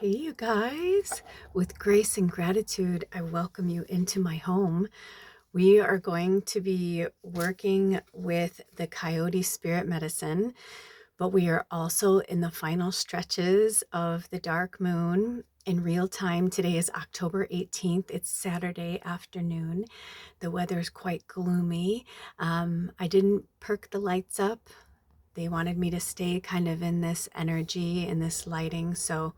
Hey, you guys. With grace and gratitude, I welcome you into my home. We are going to be working with the Coyote Spirit Medicine, but we are also in the final stretches of the dark moon in real time. Today is October 18th. It's Saturday afternoon. The weather is quite gloomy. I didn't perk the lights up. They wanted me to stay kind of in this energy, in this lighting. So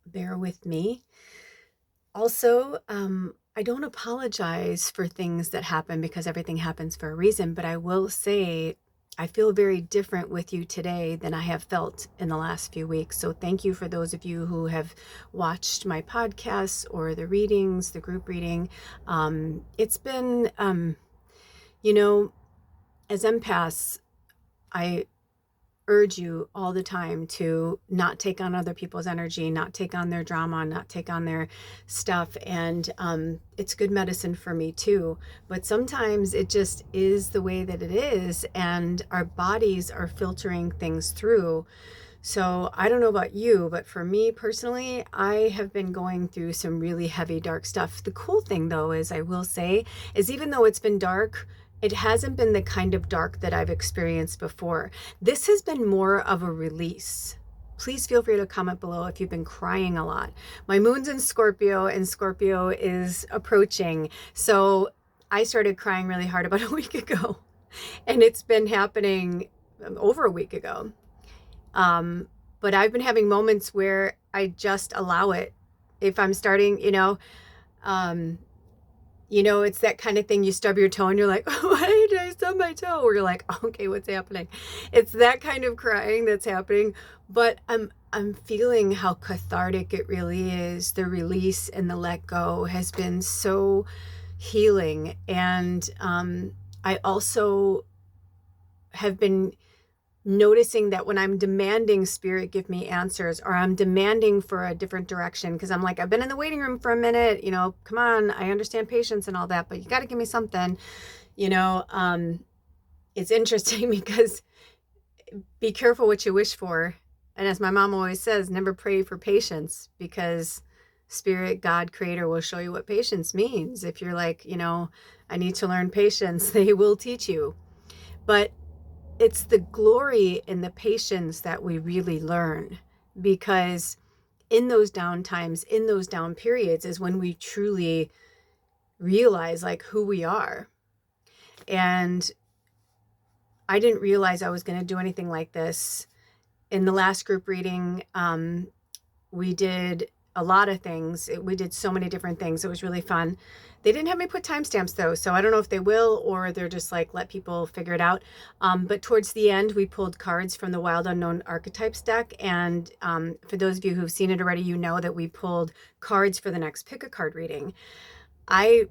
bear with me. Also, I don't apologize for things that happen because everything happens for a reason, but I will say I feel very different with you today than I have felt in the last few weeks. So thank you for those of you who have watched my podcasts or the readings, the group reading. It's been, you know, as empaths, I urge you all the time to not take on other people's energy, not take on their drama, not take on their stuff. And it's good medicine for me too. But sometimes it just is the way that it is, and our bodies are filtering things through. So I don't know about you, but for me personally, I have been going through some really heavy, dark stuff. The cool thing though is, I will say, is even though it's been dark, it hasn't been the kind of dark that I've experienced before. This has been more of a release. Please feel free to comment below if you've been crying a lot. My moon's in Scorpio, and Scorpio is approaching. So I started crying really hard about a week ago, and it's been happening over a week ago. But I've been having moments where I just allow it. If I'm starting, it's that kind of thing. You stub your toe and you're like, oh, why did I stub my toe? Or you're like, okay, what's happening? It's that kind of crying that's happening. But I'm feeling how cathartic it really is. The release and the let go has been so healing. And I also have been noticing that when I'm demanding spirit give me answers, or I'm demanding for a different direction, because I'm like, I've been in the waiting room for a minute, come on, I understand patience and all that, but you got to give me something, it's interesting because be careful what you wish for. And as my mom always says, never pray for patience, because spirit, God, creator will show you what patience means. If you're like, I need to learn patience, they will teach you. But it's the glory and the patience that we really learn, because in those down times, in those down periods, is when we truly realize like who we are. And I didn't realize I was going to do anything like this. In the last group reading, we did a lot of things. We did so many different things. It was really fun. They didn't have me put timestamps though, so I don't know if they will, or they're just like, let people figure it out. But towards the end, we pulled cards from the Wild Unknown Archetypes deck. And for those of you who've seen it already, you know that we pulled cards for the next Pick a Card reading. I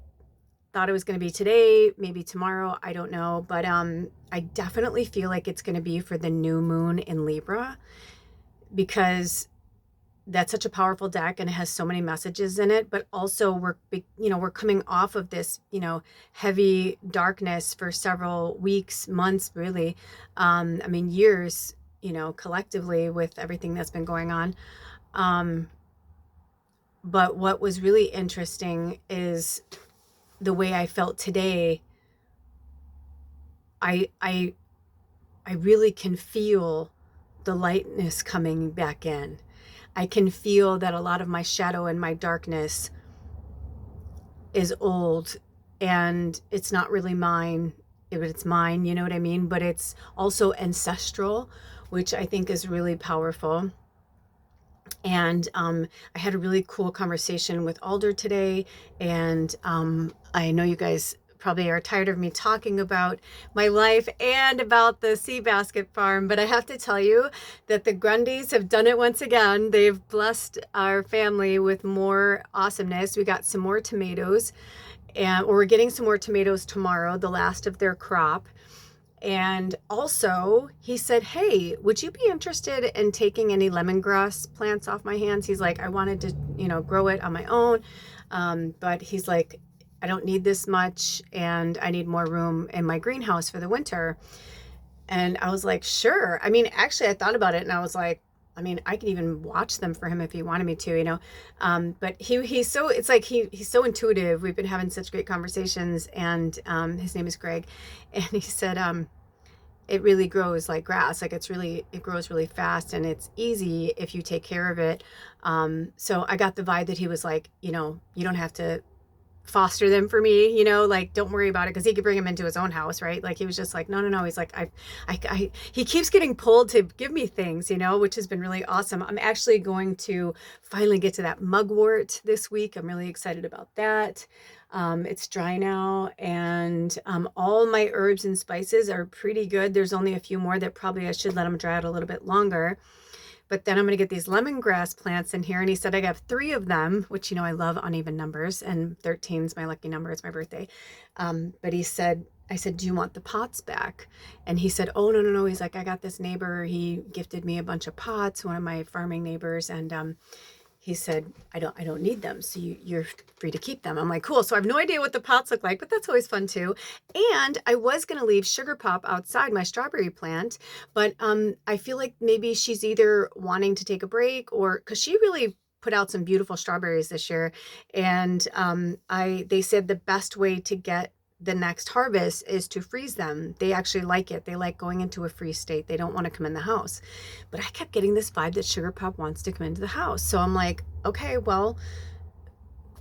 thought it was going to be today, maybe tomorrow, I don't know. But I definitely feel like it's going to be for the new moon in Libra, because that's such a powerful deck and it has so many messages in it. But also we're coming off of this, heavy darkness for several weeks, months, really. Years, collectively with everything that's been going on. But what was really interesting is the way I felt today. I really can feel the lightness coming back in. I can feel that a lot of my shadow and my darkness is old, and it's not really mine, but it's mine, you know what I mean? But it's also ancestral, which I think is really powerful. And I had a really cool conversation with Alder today, and I know you guys probably are tired of me talking about my life and about the Seabasket farm, but I have to tell you that the Grundys have done it once again. They've blessed our family with more awesomeness. We got some more tomatoes, or we're getting some more tomatoes tomorrow, the last of their crop. And also he said, hey, would you be interested in taking any lemongrass plants off my hands? He's like, I wanted to, grow it on my own. But he's like, I don't need this much, and I need more room in my greenhouse for the winter. And I was like, sure. Actually, I thought about it and I was like, I mean, I could even watch them for him if he wanted me to, you know. But he's so, it's like he's so intuitive. We've been having such great conversations, and his name is Greg, and he said it really grows like grass. Like it grows really fast, and it's easy if you take care of it. So I got the vibe that he was like, you know, you don't have to foster them for me, you know, like don't worry about it, because he could bring him into his own house, right? Like he was just like, no. He's like, he keeps getting pulled to give me things, you know, which has been really awesome. I'm actually going to finally get to that mugwort this week. I'm really excited about that. It's dry now, and all my herbs and spices are pretty good. There's only a few more that probably I should let them dry out a little bit longer. But then I'm going to get these lemongrass plants in here. And he said I have 3 of them, which, you know, I love uneven numbers. And 13 is my lucky number. It's my birthday. But I said, do you want the pots back? And he said, oh, no. He's like, I got this neighbor. He gifted me a bunch of pots, one of my farming neighbors. And he said, I don't need them. So you're free to keep them. I'm like, cool. So I have no idea what the pots look like, but that's always fun too. And I was going to leave Sugar Pop outside my strawberry plant, but I feel like maybe she's either wanting to take a break, or because she really put out some beautiful strawberries this year. And they said the best way to get the next harvest is to freeze them. They actually like it. They like going into a freeze state. They don't want to come in the house. But I kept getting this vibe that Sugar Pop wants to come into the house. So I'm like, okay, well,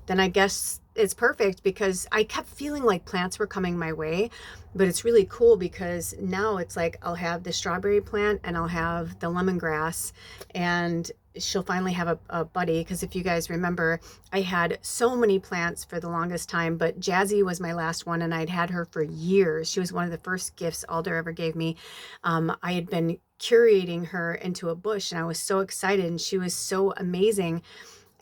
then I guess it's perfect, because I kept feeling like plants were coming my way. But it's really cool because now it's like I'll have the strawberry plant and I'll have the lemongrass, and she'll finally have a buddy. Because if you guys remember, I had so many plants for the longest time, but Jazzy was my last one, and I'd had her for years. She was one of the first gifts Alder ever gave me. I had been curating her into a bush, and I was so excited, and she was so amazing.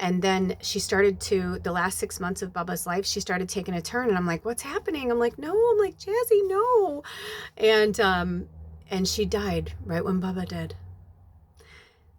And then she started to, the last 6 months of Bubba's life, she started taking a turn, and I'm like, what's happening? I'm like, Jazzy, no. And she died right when Bubba did.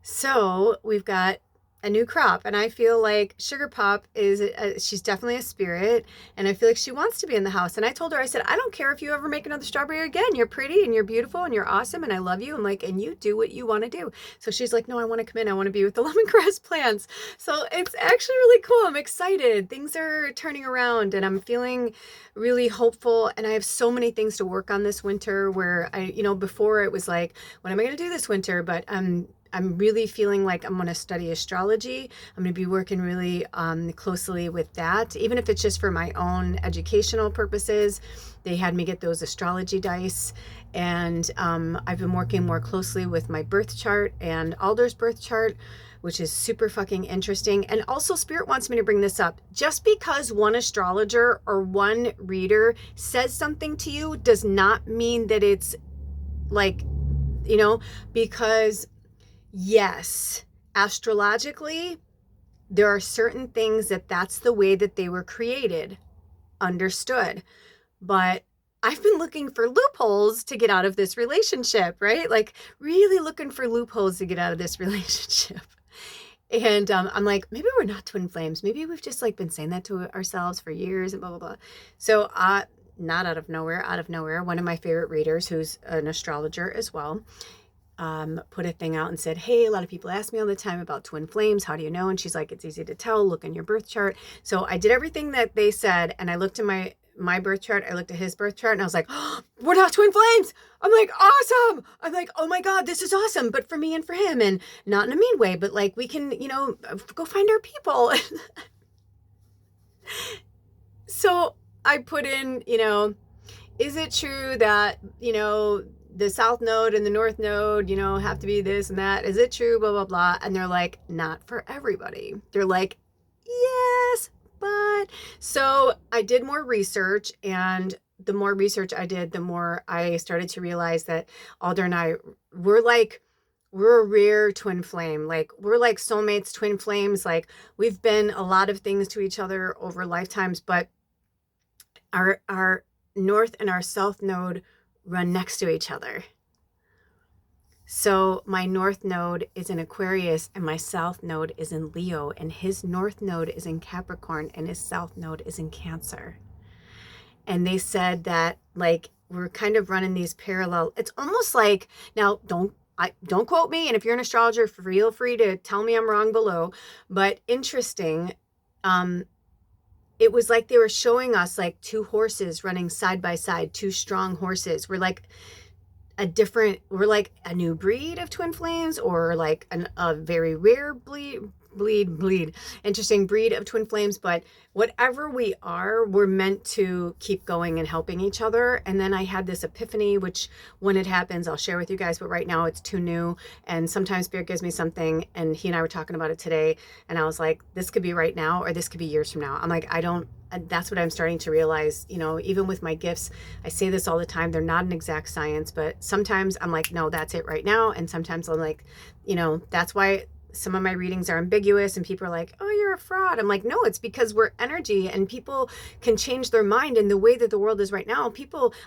So we've got a new crop, and I feel like Sugar Pop she's definitely a spirit, and I feel like she wants to be in the house. And I told her, I said, I don't care if you ever make another strawberry again. You're pretty and you're beautiful and you're awesome, and I love you. I'm like, and you do what you want to do. So she's like, no, I want to come in. I want to be with the lemongrass plants. So it's actually really cool. I'm excited. Things are turning around, and I'm feeling really hopeful. And I have so many things to work on this winter, where before it was like, what am I going to do this winter? But I'm really feeling like I'm going to study astrology. I'm going to be working really closely with that, even if it's just for my own educational purposes. They had me get those astrology dice, and I've been working more closely with my birth chart and Alder's birth chart, which is super fucking interesting. And also, Spirit wants me to bring this up. Just because one astrologer or one reader says something to you does not mean that it's like, because yes, astrologically, there are certain things that's the way that they were created, understood. But I've been looking for loopholes to get out of this relationship, right? Like really looking for loopholes to get out of this relationship. And I'm like, maybe we're not twin flames. Maybe we've just like been saying that to ourselves for years and blah, blah, blah. So not out of nowhere, one of my favorite readers, who's an astrologer as well, put a thing out and said, hey, a lot of people ask me all the time about twin flames. How do you know? And she's like, it's easy to tell. Look in your birth chart. So I did everything that they said, and I looked at my birth chart. I looked at his birth chart, and I was like, oh, we're not twin flames. I'm like, awesome. I'm like, oh my God, this is awesome. But for me and for him, and not in a mean way, but like we can, go find our people. So I put in, is it true that, the south node and the north node, have to be this and that? Is it true? Blah, blah, blah. And they're like, not for everybody. They're like, yes, but. So I did more research, and the more research I did, the more I started to realize that Alder and I, we're a rare twin flame. Like we're like soulmates, twin flames. Like we've been a lot of things to each other over lifetimes, but our north and our south node run next to each other. So my north node is in Aquarius, and my south node is in Leo, and his north node is in Capricorn, and his south node is in Cancer. And they said that like we're kind of running these parallel. It's almost like, now don't I don't quote me, and if you're an astrologer, feel free to tell me I'm wrong below. But interesting, it was like they were showing us like two horses running side by side, two strong horses. We're like a new breed of twin flames, or like a very rare bleed interesting breed of twin flames. But whatever we are, we're meant to keep going and helping each other. And then I had this epiphany, which when it happens I'll share with you guys, but right now it's too new. And sometimes Spirit gives me something, and he and I were talking about it today, and I was like, this could be right now, or this could be years from now. I'm like, I don't, that's what I'm starting to realize. Even with my gifts, I say this all the time, they're not an exact science, but sometimes I'm like, no, that's it right now. And sometimes I'm like, that's why some of my readings are ambiguous, and people are like, oh, you're a fraud. I'm like, no, it's because we're energy, and people can change their mind. And the way that the world is right now,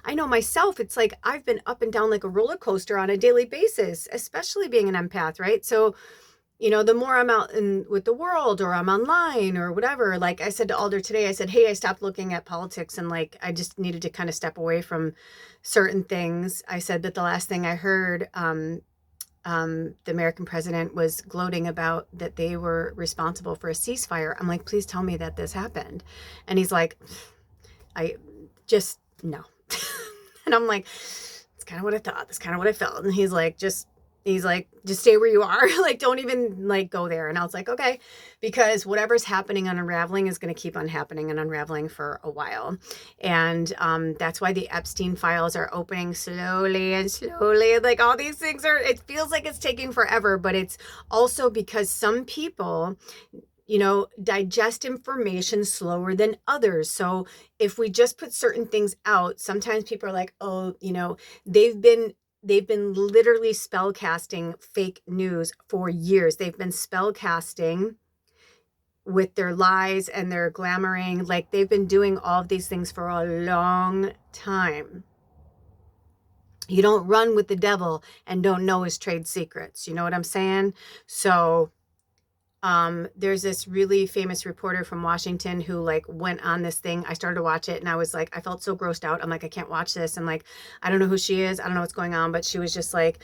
I know myself, it's like I've been up and down like a roller coaster on a daily basis, especially being an empath, right? So the more I'm out with the world, or I'm online or whatever, like I said to Alder today, I said, hey, I stopped looking at politics, and like I just needed to kind of step away from certain things. I said that the last thing I heard, the American president was gloating about that they were responsible for a ceasefire. I'm like, please tell me that this happened. And he's like, I just, no. And I'm like, it's kind of what I thought. That's kind of what I felt. And he's like, just stay where you are. Like, don't even like go there. And I was like, okay, because whatever's happening and unraveling is going to keep on happening and unraveling for a while. And that's why the Epstein files are opening slowly and slowly. Like all these things it feels like it's taking forever, but it's also because some people digest information slower than others. So if we just put certain things out, sometimes people are like, oh, they've been literally spell casting fake news for years. They've been spell casting with their lies and their glamoring. Like they've been doing all of these things for a long time. You don't run with the devil and don't know his trade secrets. You know what I'm saying? So there's this really famous reporter from Washington who like went on this thing. I started to watch it, and I was like, I felt so grossed out. I'm like, I can't watch this. I'm like, I don't know who she is. I don't know what's going on, but she was just like,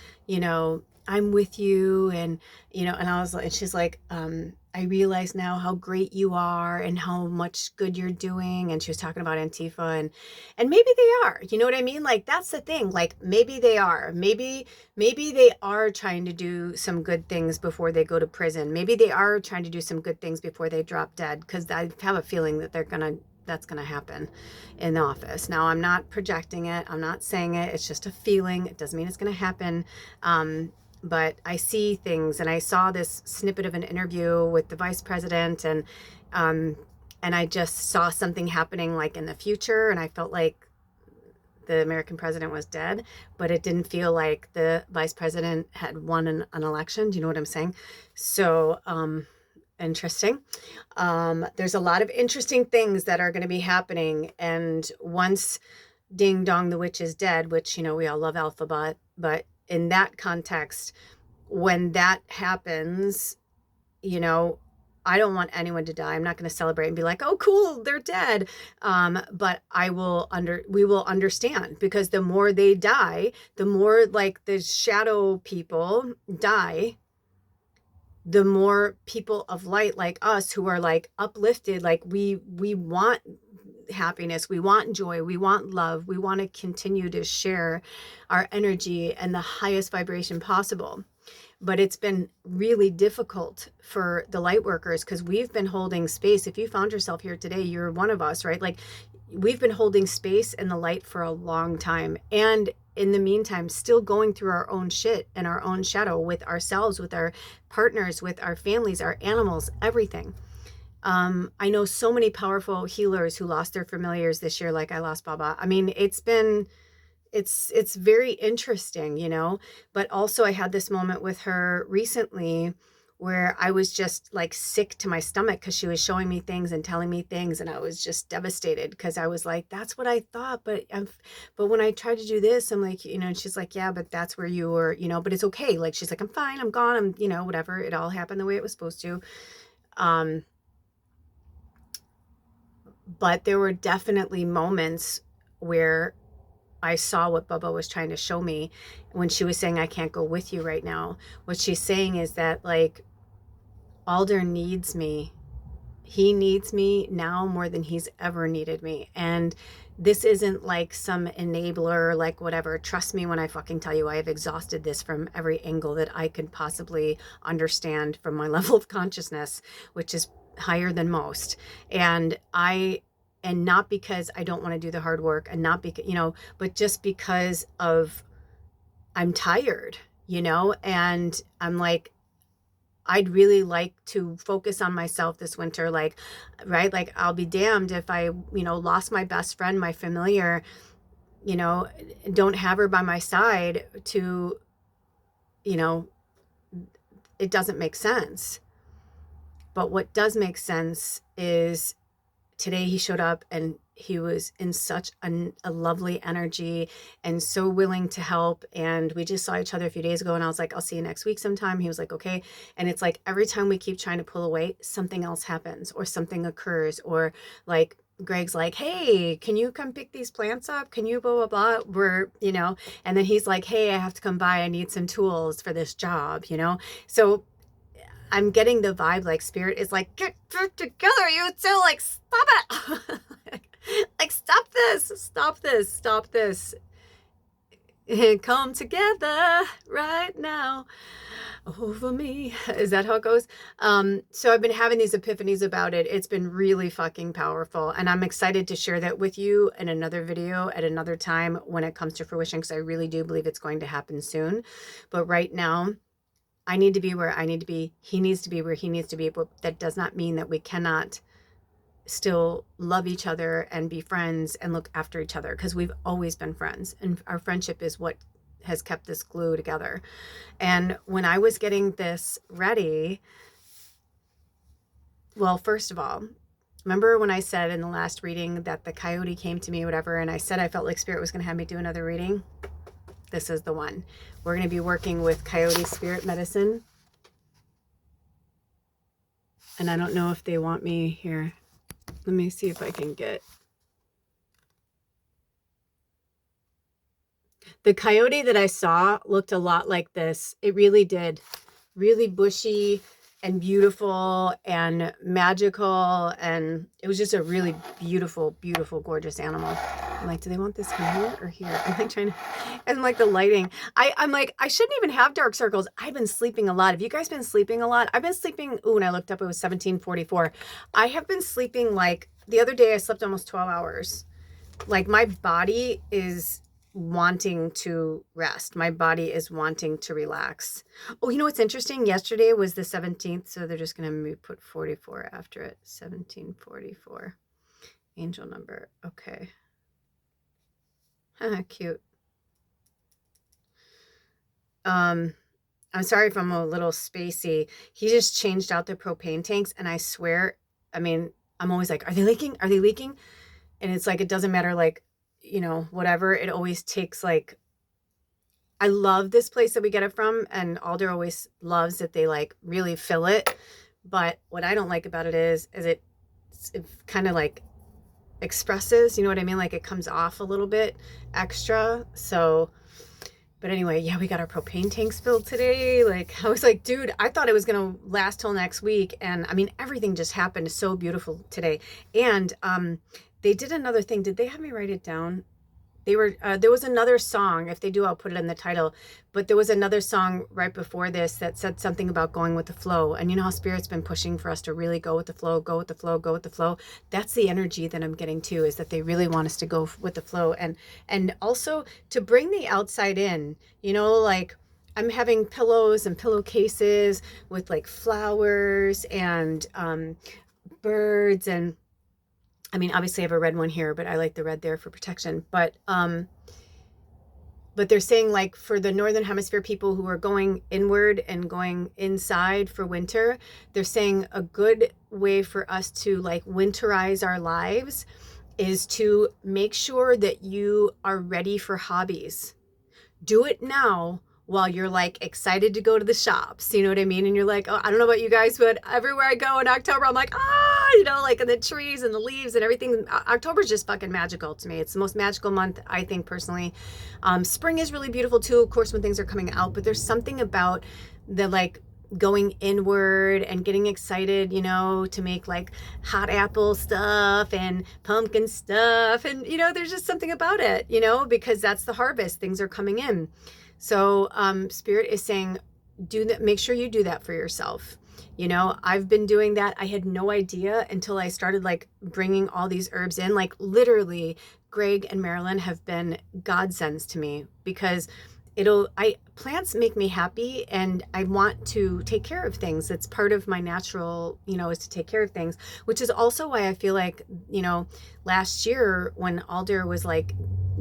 I'm with you. And, and I was like, and she's like, I realize now how great you are and how much good you're doing. And she was talking about Antifa, and maybe they are, you know what I mean? Like, that's the thing. Like, maybe they are, maybe they are trying to do some good things before they go to prison. Maybe they are trying to do some good things before they drop dead. Cause I have a feeling that that's going to happen in the office. Now, I'm not projecting it. I'm not saying it. It's just a feeling. It doesn't mean it's going to happen. But I see things, and I saw this snippet of an interview with the vice president, and I just saw something happening like in the future, and I felt like the American president was dead, but it didn't feel like the vice president had won an election. Do you know what I'm saying? So, interesting. There's a lot of interesting things that are going to be happening. And once Ding Dong the Witch is dead, which, we all love Alphabet, but in that context, when that happens, I don't want anyone to die. I'm not going to celebrate and be like, oh, cool, they're dead. But we will understand, because the more they die, the more like the shadow people die, the more people of light like us who are like uplifted, like we want happiness, we want joy, we want love, we want to continue to share our energy and the highest vibration possible. But it's been really difficult for the light workers, because we've been holding space. If you found yourself here today, you're one of us, right? Like, we've been holding space in the light for a long time, and in the meantime still going through our own shit and our own shadow with ourselves, with our partners, with our families, our animals, everything. I know so many powerful healers who lost their familiars this year, like I lost Baba. I mean, it's very interesting, but also I had this moment with her recently where I was just like sick to my stomach, because she was showing me things and telling me things, and I was just devastated, because I was like, that's what I thought, but when I tried to do this, I'm like, and she's like, yeah, but that's where you were, but it's okay. Like, she's like, I'm fine, I'm gone, I'm, whatever. It all happened the way it was supposed to. But there were definitely moments where I saw what Bubba was trying to show me when she was saying, I can't go with you right now. What she's saying is that, like, Alder needs me. He needs me now more than he's ever needed me. And this isn't like some enabler, like whatever. Trust me when I fucking tell you I have exhausted this from every angle that I could possibly understand from my level of consciousness, which is higher than most. And not because I don't want to do the hard work, and not because, but just because of I'm tired, and I'm like, I'd really like to focus on myself this winter, like, right? Like, I'll be damned if I, lost my best friend, my familiar, don't have her by my side to, it doesn't make sense. But what does make sense is today he showed up and he was in such a lovely energy and so willing to help. And we just saw each other a few days ago and I was like, I'll see you next week sometime. He was like, okay. And it's like every time we keep trying to pull away, something else happens or something occurs, or like Greg's like, hey, can you come pick these plants up? Can you blah, blah, blah? And then he's like, hey, I have to come by. I need some tools for this job, So I'm getting the vibe like spirit is like, get together, you two, like, stop it. Like, stop this. Come together right now over me. Is that how it goes? So I've been having these epiphanies about it. It's been really fucking powerful. And I'm excited to share that with you in another video at another time when it comes to fruition, because I really do believe it's going to happen soon. But right now, I need to be where I need to be. He needs to be where he needs to be. But that does not mean that we cannot still love each other and be friends and look after each other, because we've always been friends. And our friendship is what has kept this glue together. And when I was getting this ready, well, first of all, remember when I said in the last reading that the coyote came to me, whatever, and I said I felt like spirit was going to have me do another reading? This is the one. We're going to be working with Coyote Spirit Medicine. And I don't know if they want me here. Let me see if I can get. The coyote that I saw looked a lot like this. It really did. Really bushy and beautiful and magical. And it was just a really beautiful, beautiful, gorgeous animal. I'm like, do they want this here or here? I'm like trying to, and like the lighting. I'm like, I shouldn't even have dark circles. I've been sleeping a lot. Have you guys been sleeping a lot? I've been sleeping. Ooh, and I looked up, it was 1744. I have been sleeping like the other day I slept almost 12 hours. Like my body is wanting to rest. My body is wanting to relax. Oh, you know what's interesting? Yesterday was the 17th, so they're just going to put 44 after it. 1744. Angel number. Okay. Cute. I'm sorry if I'm a little spacey. He just changed out the propane tanks, and I swear, I mean, I'm always like, are they leaking? Are they leaking? And it's like, it doesn't matter, like, whatever. It always takes like, I love this place that we get it from, and Alder always loves that they like really fill it. But what I don't like about it is it kind of like expresses, you know what I mean? Like it comes off a little bit extra. So, but anyway, yeah, we got our propane tanks filled today. Like I was like, dude, I thought it was going to last till next week. And I mean, everything just happened so beautiful today. And, they did another thing. Did they have me write it down? They were, there was another song. If they do, I'll put it in the title. But there was another song right before this that said something about going with the flow. And you know how Spirit's been pushing for us to really go with the flow, go with the flow, go with the flow. That's the energy that I'm getting too, is that they really want us to go with the flow. And also to bring the outside in, like I'm having pillows and pillowcases with like flowers and birds, and I mean, obviously I have a red one here, but I like the red there for protection. But they're saying like for the Northern Hemisphere people who are going inward and going inside for winter, they're saying a good way for us to like winterize our lives is to make sure that you are ready for hobbies. Do it now while you're like excited to go to the shops. You know what I mean? And you're like, oh, I don't know about you guys, but everywhere I go in October, I'm like, like in the trees and the leaves and everything. October's just fucking magical to me. It's the most magical month, I think, personally. Spring is really beautiful too, of course, when things are coming out, but there's something about the like going inward and getting excited, to make like hot apple stuff and pumpkin stuff. And, there's just something about it, because that's the harvest. Things are coming in. So Spirit is saying, do that. Make sure you do that for yourself. I've been doing that. I had no idea until I started like bringing all these herbs in. Like literally, Greg and Marilyn have been godsends to me because plants make me happy and I want to take care of things. It's part of my natural, is to take care of things, which is also why I feel like, last year when Alder was like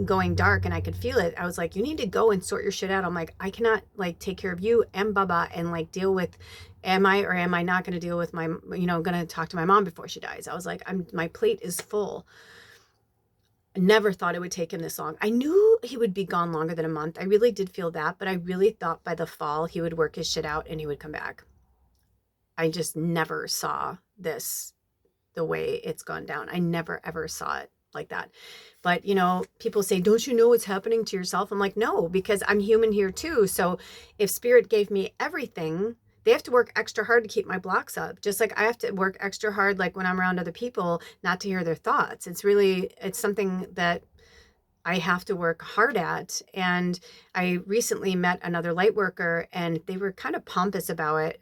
going dark and I could feel it, I was like, you need to go and sort your shit out. I'm like, I cannot like take care of you and Baba and like deal with, am I or am I not going to deal with my, going to talk to my mom before she dies. I was like, my plate is full. Never thought it would take him this long. I knew he would be gone longer than a month. I really did feel that, but I really thought by the fall he would work his shit out and he would come back. I just never saw this the way it's gone down. I never ever saw it like that. But, people say, don't you know what's happening to yourself? I'm like, no, because I'm human here too. So if Spirit gave me everything, they have to work extra hard to keep my blocks up. Just like I have to work extra hard, like when I'm around other people, not to hear their thoughts. It's something that I have to work hard at. And I recently met another light worker and they were kind of pompous about it,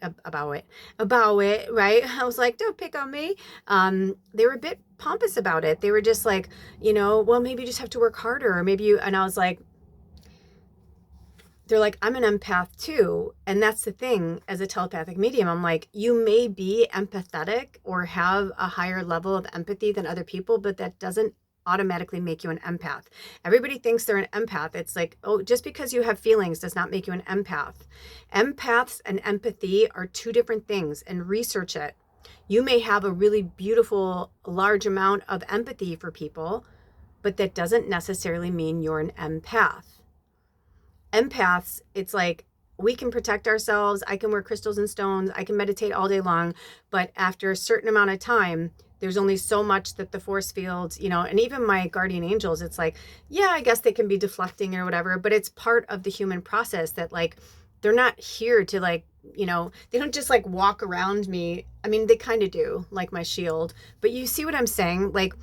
right? I was like, don't pick on me. They were a bit pompous about it. They were just like, well, maybe you just have to work harder, or maybe and I was like, they're like, I'm an empath too. And that's the thing as a telepathic medium. I'm like, you may be empathetic or have a higher level of empathy than other people, but that doesn't automatically make you an empath. Everybody thinks they're an empath. It's like, oh, just because you have feelings does not make you an empath. Empaths and empathy are two different things, and research it. You may have a really beautiful, large amount of empathy for people, but that doesn't necessarily mean you're an empath. Empaths, it's like we can protect ourselves. I can wear crystals and stones. I can meditate all day long. But after a certain amount of time, there's only so much that the force fields, and even my guardian angels, it's like, yeah, I guess they can be deflecting or whatever, but it's part of the human process that like, they're not here to like, they don't just like walk around me. I mean, they kind of do, like my shield, but you see what I'm saying? Like,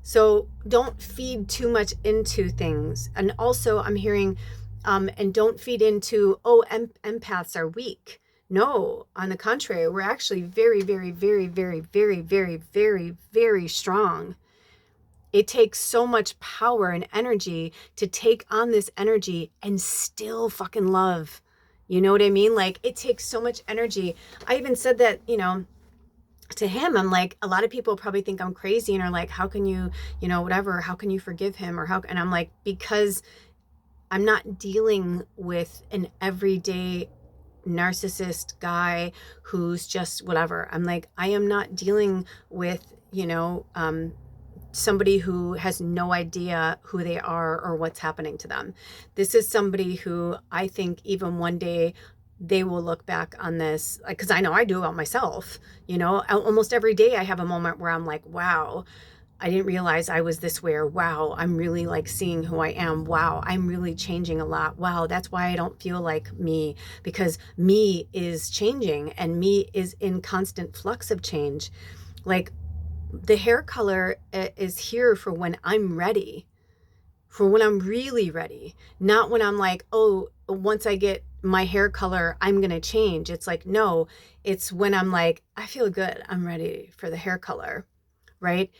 so don't feed too much into things. And also I'm hearing, and don't feed into, empaths are weak. No, on the contrary, we're actually very, very, very, very, very, very, very, very strong. It takes so much power and energy to take on this energy and still fucking love. You know what I mean? Like, it takes so much energy. I even said that, to him, I'm like, a lot of people probably think I'm crazy and are like, how can you, whatever, how can you forgive him? And I'm like, because I'm not dealing with an everyday narcissist guy who's just whatever. I'm like, I am not dealing with, somebody who has no idea who they are or what's happening to them. This is somebody who I think even one day they will look back on this, because I know I do about myself, almost every day I have a moment where I'm like, wow, I didn't realize I was this way, or wow, I'm really like seeing who I am. Wow, I'm really changing a lot. Wow, that's why I don't feel like me, because me is changing and me is in constant flux of change. Like the hair color is here for when I'm ready, for when I'm really ready, not when I'm like, oh, once I get my hair color, I'm going to change. It's like, no, it's when I'm like, I feel good. I'm ready for the hair color, right?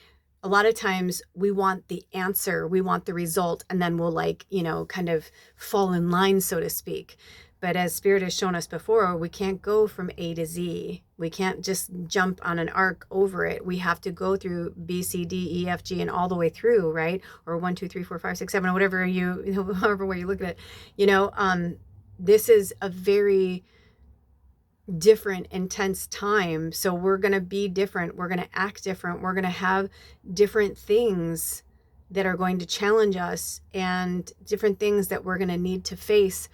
A lot of times we want the answer, we want the result, and then we'll like, kind of fall in line, so to speak. But as Spirit has shown us before, we can't go from A to Z. We can't just jump on an arc over it. We have to go through B, C, D, E, F, G, and all the way through, right? Or 1, 2, 3, 4, 5, 6, 7, or whatever however way you look at it. This is a very different, intense time. So we're going to be different. We're going to act different. We're going to have different things that are going to challenge us and different things that we're going to need to face.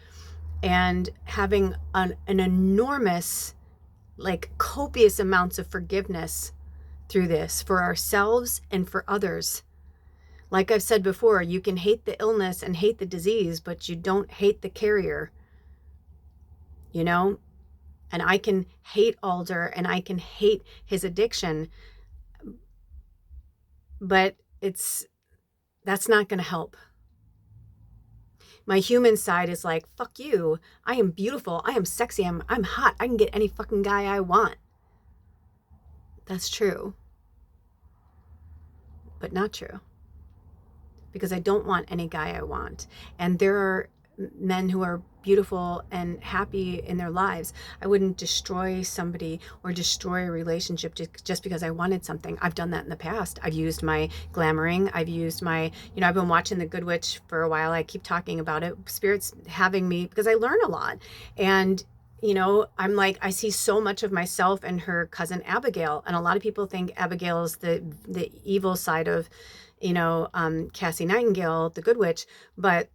And having an enormous, like copious amounts of forgiveness through this for ourselves and for others. Like I've said before, you can hate the illness and hate the disease, but you don't hate the carrier, you know? And I can hate Alder and I can hate his addiction, but that's not going to help. My human side is like, fuck you. I am beautiful. I am sexy. I'm hot. I can get any fucking guy I want. That's true. But not true. Because I don't want any guy I want. And there are men who are beautiful and happy in their lives. I wouldn't destroy somebody or destroy a relationship just because I wanted something. I've done that in the past. I've used my glamoring. I've used my, I've been watching The Good Witch for a while. I keep talking about it. Spirit's having me because I learn a lot. And I'm like, I see so much of myself in her cousin Abigail. And a lot of people think Abigail is the evil side of, Cassie Nightingale, the Good Witch, but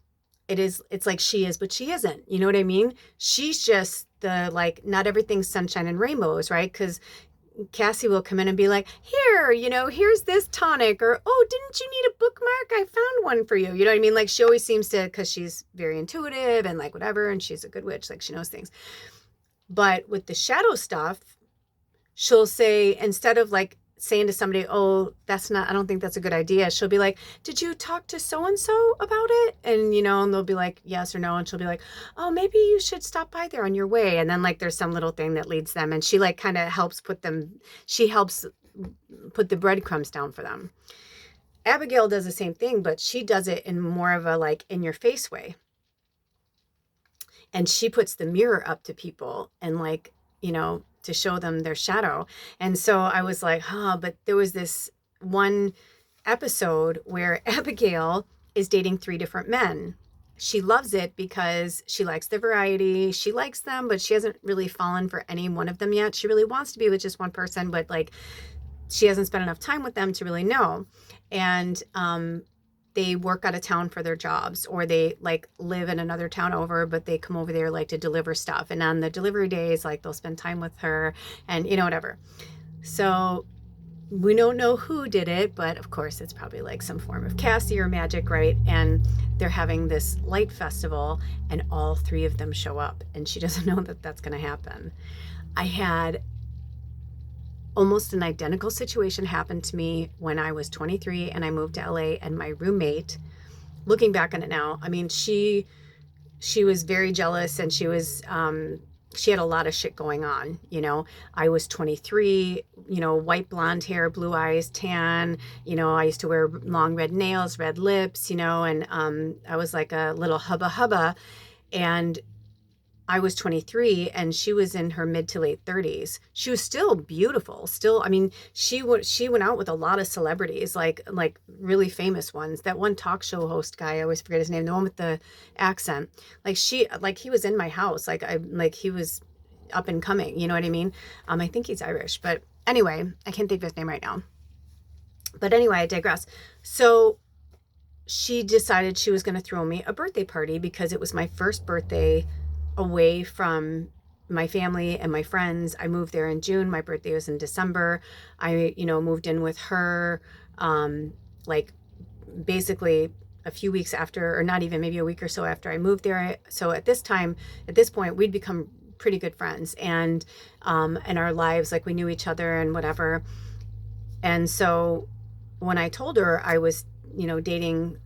it's like she is, but she isn't. You know what I mean? She's just not everything's sunshine and rainbows, right? Because Cassie will come in and be like, here, here's this tonic, or, oh, didn't you need a bookmark? I found one for you. You know what I mean? Like she always seems to, because she's very intuitive and like whatever, and she's a good witch, like she knows things. But with the shadow stuff, she'll say, instead of like saying to somebody, oh, I don't think that's a good idea, she'll be like, did you talk to so-and-so about it? And, and they'll be like, yes or no. And she'll be like, oh, maybe you should stop by there on your way. And then like, there's some little thing that leads them. And she like kind of helps put the breadcrumbs down for them. Abigail does the same thing, but she does it in more of a like in your face way. And she puts the mirror up to people and like, to show them their shadow. And so I was like, but there was this one episode where Abigail is dating 3 different men. She loves it because she likes the variety. She likes them, but she hasn't really fallen for any one of them yet. She really wants to be with just one person, but like she hasn't spent enough time with them to really know. And they work out of town for their jobs, or they like live in another town over, but they come over there like to deliver stuff. And on the delivery days, like they'll spend time with her and, whatever. So we don't know who did it, but of course it's probably like some form of Cassie or magic, right? And they're having this light festival and all 3 of them show up, and she doesn't know that that's going to happen. I had almost an identical situation happened to me when I was 23 and I moved to LA, and my roommate, looking back on it now, I mean, she was very jealous, and she had a lot of shit going on. I was 23, white blonde hair, blue eyes, tan, I used to wear long red nails, red lips, and I was like a little hubba, and I was 23 and she was in her mid to late 30s. She was still beautiful. Still, I mean, she went out with a lot of celebrities, like really famous ones. That one talk show host guy, I always forget his name, the one with the accent. He was in my house. He was up and coming. You know what I mean? I think he's Irish, but anyway, I can't think of his name right now. But anyway, I digress. So she decided she was going to throw me a birthday party because it was my first birthday away from my family and my friends. I moved there in June. My birthday was in December. I, moved in with her, basically a few weeks after, or not even, maybe a week or so after I moved there. So at this point, we'd become pretty good friends, and in our lives, like we knew each other and whatever. And so when I told her I was, dating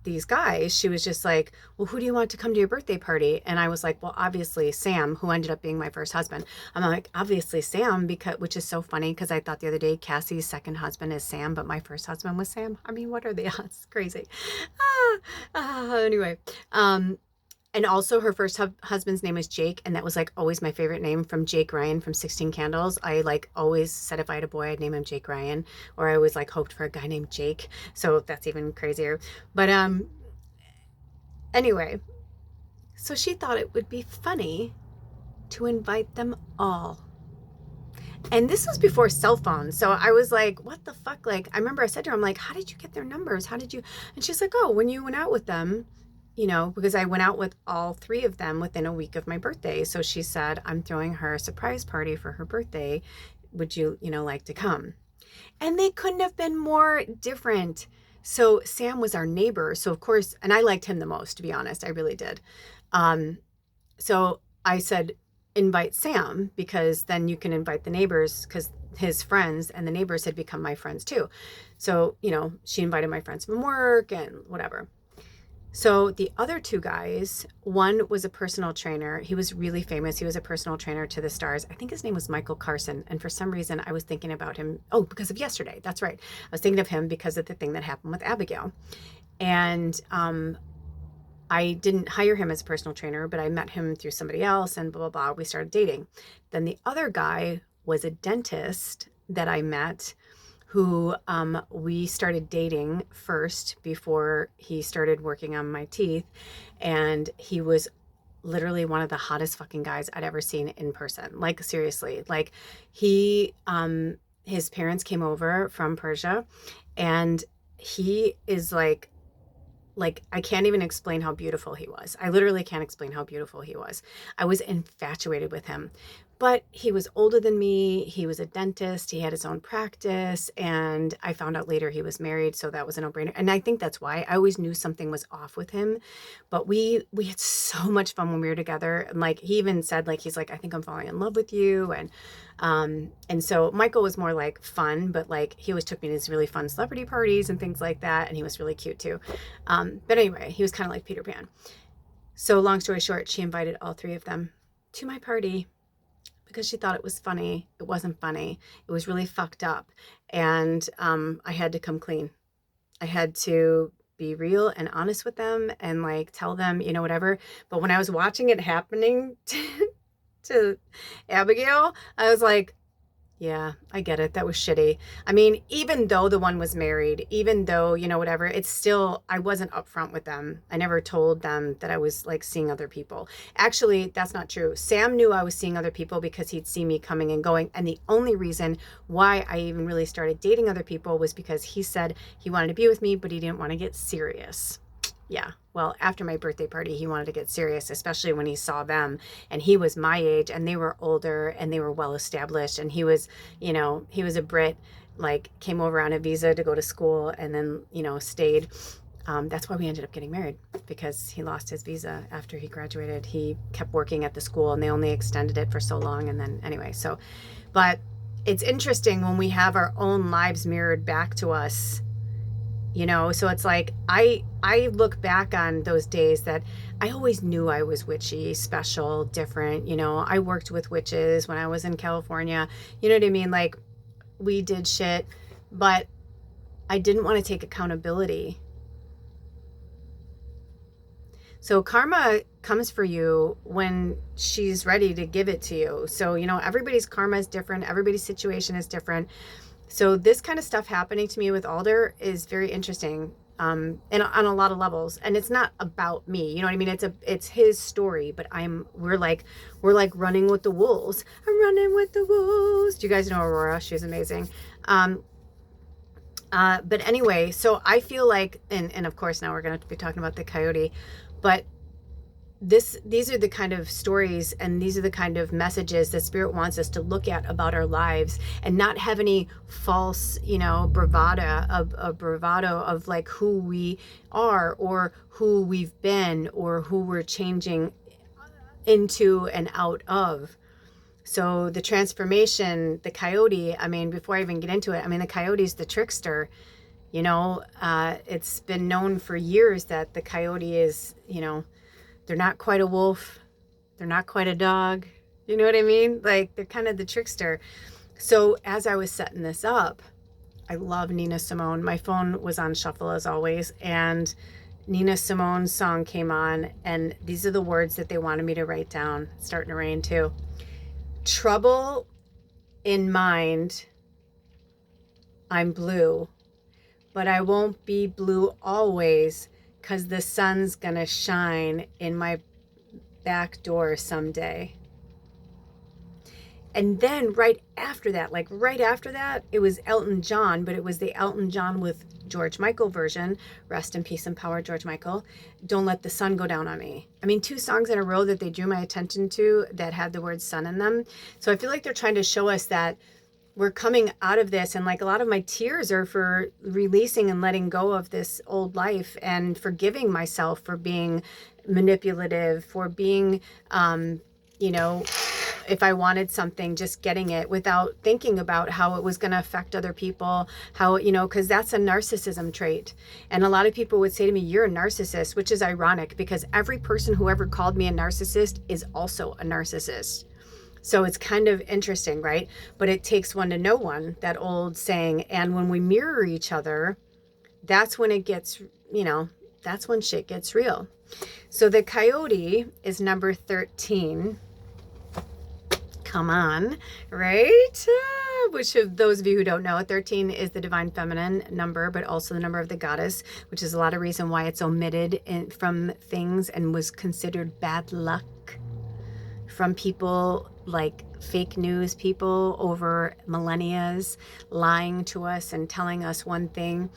these guys, she was just like, well, who do you want to come to your birthday party? And I was like, well, obviously Sam, who ended up being my first husband. I'm like, obviously Sam, which is so funny because I thought the other day Cassie's second husband is Sam, but my first husband was Sam. I mean, what are the odds? Crazy. Anyway, and also her first husband's name is Jake, and that was like always my favorite name, from Jake Ryan from 16 Candles. I like always said if I had a boy, I'd name him Jake Ryan, or I always like hoped for a guy named Jake. So that's even crazier. But anyway, so she thought it would be funny to invite them all. And this was before cell phones. So I was like, what the fuck? Like, I remember I said to her, I'm like, how did you get their numbers? How did you? And she's like, oh, when you went out with them, because I went out with all 3 of them within a week of my birthday. So she said, I'm throwing her a surprise party for her birthday. Would you, like to come? And they couldn't have been more different. So Sam was our neighbor. So of course, and I liked him the most, to be honest. I really did. Um, so I said, invite Sam, because then you can invite the neighbors, because his friends and the neighbors had become my friends too. So, she invited my friends from work and whatever. So the other two guys, one was a personal trainer. He was really famous. He was a personal trainer to the stars. I think his name was Michael Carson. And for some reason, I was thinking about him. Oh, because of yesterday. That's right. I was thinking of him because of the thing that happened with Abigail. And I didn't hire him as a personal trainer, but I met him through somebody else and blah, blah, blah. We started dating. Then the other guy was a dentist that I met who we started dating first before he started working on my teeth. And he was literally one of the hottest fucking guys I'd ever seen in person. Like, seriously. Like, his parents came over from Persia, and he is like I can't even explain how beautiful he was. I literally can't explain how beautiful he was. I was infatuated with him. But he was older than me. He was a dentist. He had his own practice, and I found out later he was married, so that was a no-brainer. And I think that's why I always knew something was off with him. But we had so much fun when we were together. And like, he even said, like, he's like, I think I'm falling in love with you. And so Michael was more like fun, but like, he always took me to these really fun celebrity parties and things like that, and he was really cute too. But anyway, he was kind of like Peter Pan. So long story short, she invited all three of them to my party because she thought it was funny. It wasn't funny. It was really fucked up. And I had to come clean. I had to be real and honest with them and like tell them, whatever. But when I was watching it happening to Abigail, I was like, yeah, I get it. That was shitty. I mean, even though the one was married, even though, whatever, it's still, I wasn't upfront with them. I never told them that I was like seeing other people. Actually, that's not true. Sam knew I was seeing other people because he'd see me coming and going. And the only reason why I even really started dating other people was because he said he wanted to be with me, but he didn't want to get serious. Yeah. Well, after my birthday party, he wanted to get serious, especially when he saw them, and he was my age and they were older and they were well established. And he was, he was a Brit, like came over on a visa to go to school and then, stayed. That's why we ended up getting married, because he lost his visa after he graduated. He kept working at the school and they only extended it for so long. And then anyway, but it's interesting when we have our own lives mirrored back to us. So it's like I look back on those days that I always knew I was witchy, special, different. I worked with witches when I was in California. You know what I mean? Like, we did shit, but I didn't want to take accountability. So karma comes for you when she's ready to give it to you. So, everybody's karma is different. Everybody's situation is different. So this kind of stuff happening to me with Alder is very interesting, and on a lot of levels. And it's not about me, you know what I mean? It's his story, but we're like running with the wolves. I'm running with the wolves. Do you guys know Aurora? She's amazing. But anyway, so I feel like, and of course now we're going to be talking about the coyote, but these are the kind of stories and these are the kind of messages that Spirit wants us to look at about our lives, and not have any false, bravado of like who we are or who we've been or who we're changing into and out of. So the transformation, the coyote, I mean, before I even get into it, I mean, the coyote's the trickster. It's been known for years that the coyote is, they're not quite a wolf. They're not quite a dog. You know what I mean? Like, they're kind of the trickster. So as I was setting this up, I love Nina Simone. My phone was on shuffle as always. And Nina Simone's song came on. And these are the words that they wanted me to write down. It's starting to rain too. Trouble in mind, I'm blue. But I won't be blue always, because the sun's gonna shine in my back door someday. And then right after that, it was Elton John, but it was the Elton John with George Michael version. Rest in peace and power, George Michael. Don't Let the Sun Go Down on Me. I mean, 2 songs in a row that they drew my attention to that had the word sun in them. So I feel like they're trying to show us that we're coming out of this, and like a lot of my tears are for releasing and letting go of this old life and forgiving myself for being manipulative, for being, you know, if I wanted something, just getting it without thinking about how it was going to affect other people, how, you know, because that's a narcissism trait. And a lot of people would say to me, you're a narcissist, which is ironic because every person who ever called me a narcissist is also a narcissist. So it's kind of interesting, right? But it takes one to know one, that old saying. And when we mirror each other, that's when it gets, you know, that's when shit gets real. So the Coyote is number 13. Come on, right? Which of those of you who don't know, 13 is the divine feminine number, but also the number of the goddess, which is a lot of reason why it's omitted from things and was considered bad luck from people like fake news people over millennia lying to us and telling us one thing.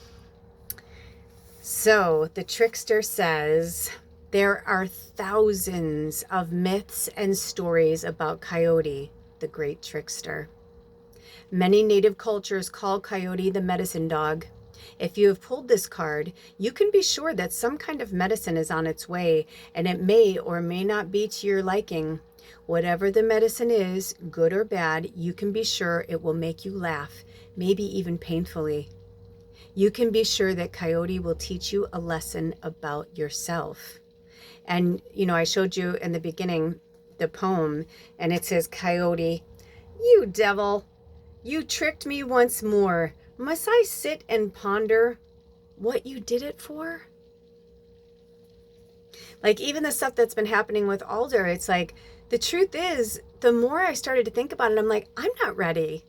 So the trickster says, there are thousands of myths and stories about Coyote, the great trickster. Many native cultures call Coyote the medicine dog. If you have pulled this card, you can be sure that some kind of medicine is on its way, and it may or may not be to your liking. Whatever the medicine is, good or bad, you can be sure it will make you laugh, maybe even painfully. You can be sure that Coyote will teach you a lesson about yourself. And, you know, I showed you in the beginning the poem, and it says, Coyote, you devil, you tricked me once more. Must I sit and ponder what you did it for? Like, even the stuff that's been happening with Alder, it's like, the truth is, the more I started to think about it, I'm like, I'm not ready.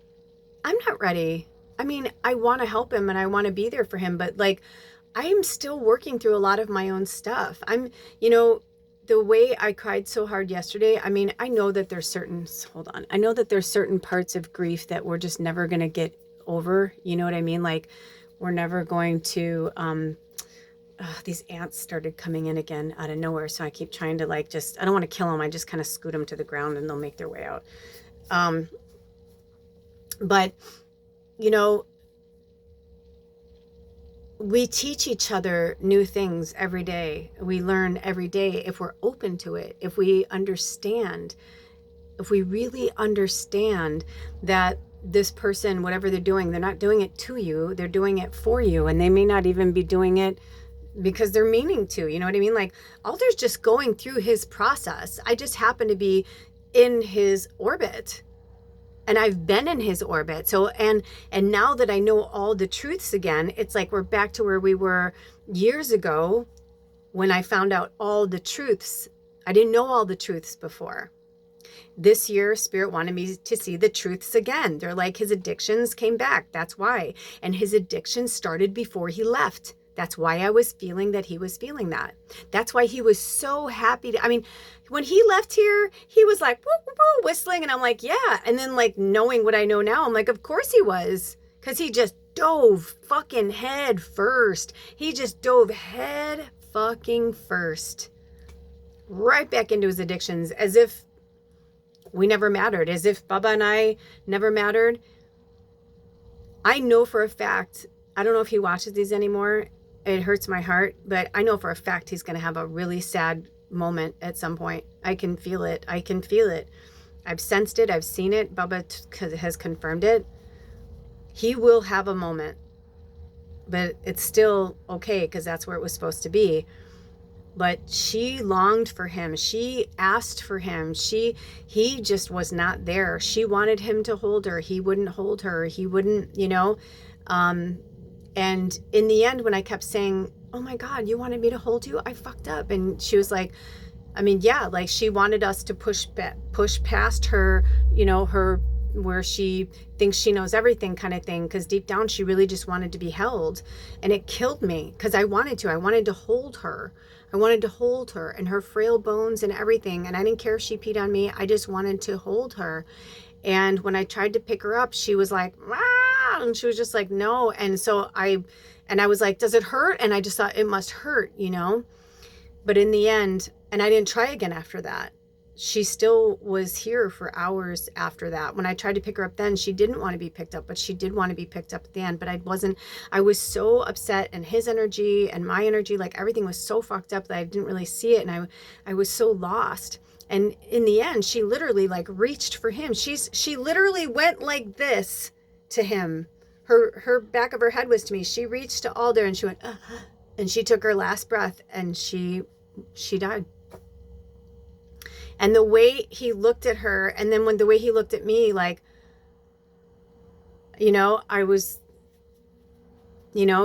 I'm not ready. I mean, I want to help him and I want to be there for him, but like, I'm still working through a lot of my own stuff. You know, the way I cried so hard yesterday, I mean, I know that there's certain parts of grief that we're just never going to get over. You know what I mean? Like, we're never going to, these ants started coming in again out of nowhere. So I keep trying to I don't want to kill them. I just kind of scoot them to the ground and they'll make their way out. But, you know, we teach each other new things every day. We learn every day if we're open to it, if we understand, if we really understand that this person, whatever they're doing, they're not doing it to you, they're doing it for you. And they may not even be doing it because they're meaning to, you know what I mean? Like, Alder's just going through his process. I just happen to be in his orbit. And I've been in his orbit. So, and now that I know all the truths again, it's like we're back to where we were years ago when I found out all the truths. I didn't know all the truths before. This year, Spirit wanted me to see the truths again. They're like, his addictions came back. That's why. And his addiction started before he left. That's why I was feeling that he was feeling that. That's why he was so happy I mean, when he left here, he was like, woo, woo, woo, whistling. And I'm like, yeah. And then like knowing what I know now, I'm like, of course he was. Because he just dove fucking head first. He just dove head fucking first. Right back into his addictions as if we never mattered. As if Bubba and I never mattered. I know for a fact, I don't know if he watches these anymore. It hurts my heart, but I know for a fact he's going to have a really sad moment at some point. I can feel it. I can feel it. I've sensed it. I've seen it. Bubba has confirmed it. He will have a moment, but it's still okay because that's where it was supposed to be. But she longed for him. She asked for him. He just was not there. She wanted him to hold her. He wouldn't hold her. He wouldn't, you know, and in the end, when I kept saying, oh my God, you wanted me to hold you? I fucked up. And she was like, I mean, yeah, like she wanted us to push past her, you know, her, where she thinks she knows everything kind of thing. Cause deep down, she really just wanted to be held. And it killed me because I wanted to hold her. I wanted to hold her and her frail bones and everything. And I didn't care if she peed on me. I just wanted to hold her. And when I tried to pick her up, she was like, ah, and she was just like, no. And so I was like, does it hurt? And I just thought it must hurt, you know? But in the end, and I didn't try again after that. she still was here for hours after that. When I tried to pick her up then, she didn't want to be picked up, but she did want to be picked up at the end. But I was so upset, and his energy and my energy, like everything was so fucked up that I didn't really see it. And I was so lost. And in the end, she literally like reached for him. She literally went like this to him. Her back of her head was to me. She reached to Alder and she went, and she took her last breath, and she died. And the way he looked at her, and then the way he looked at me, like, I was,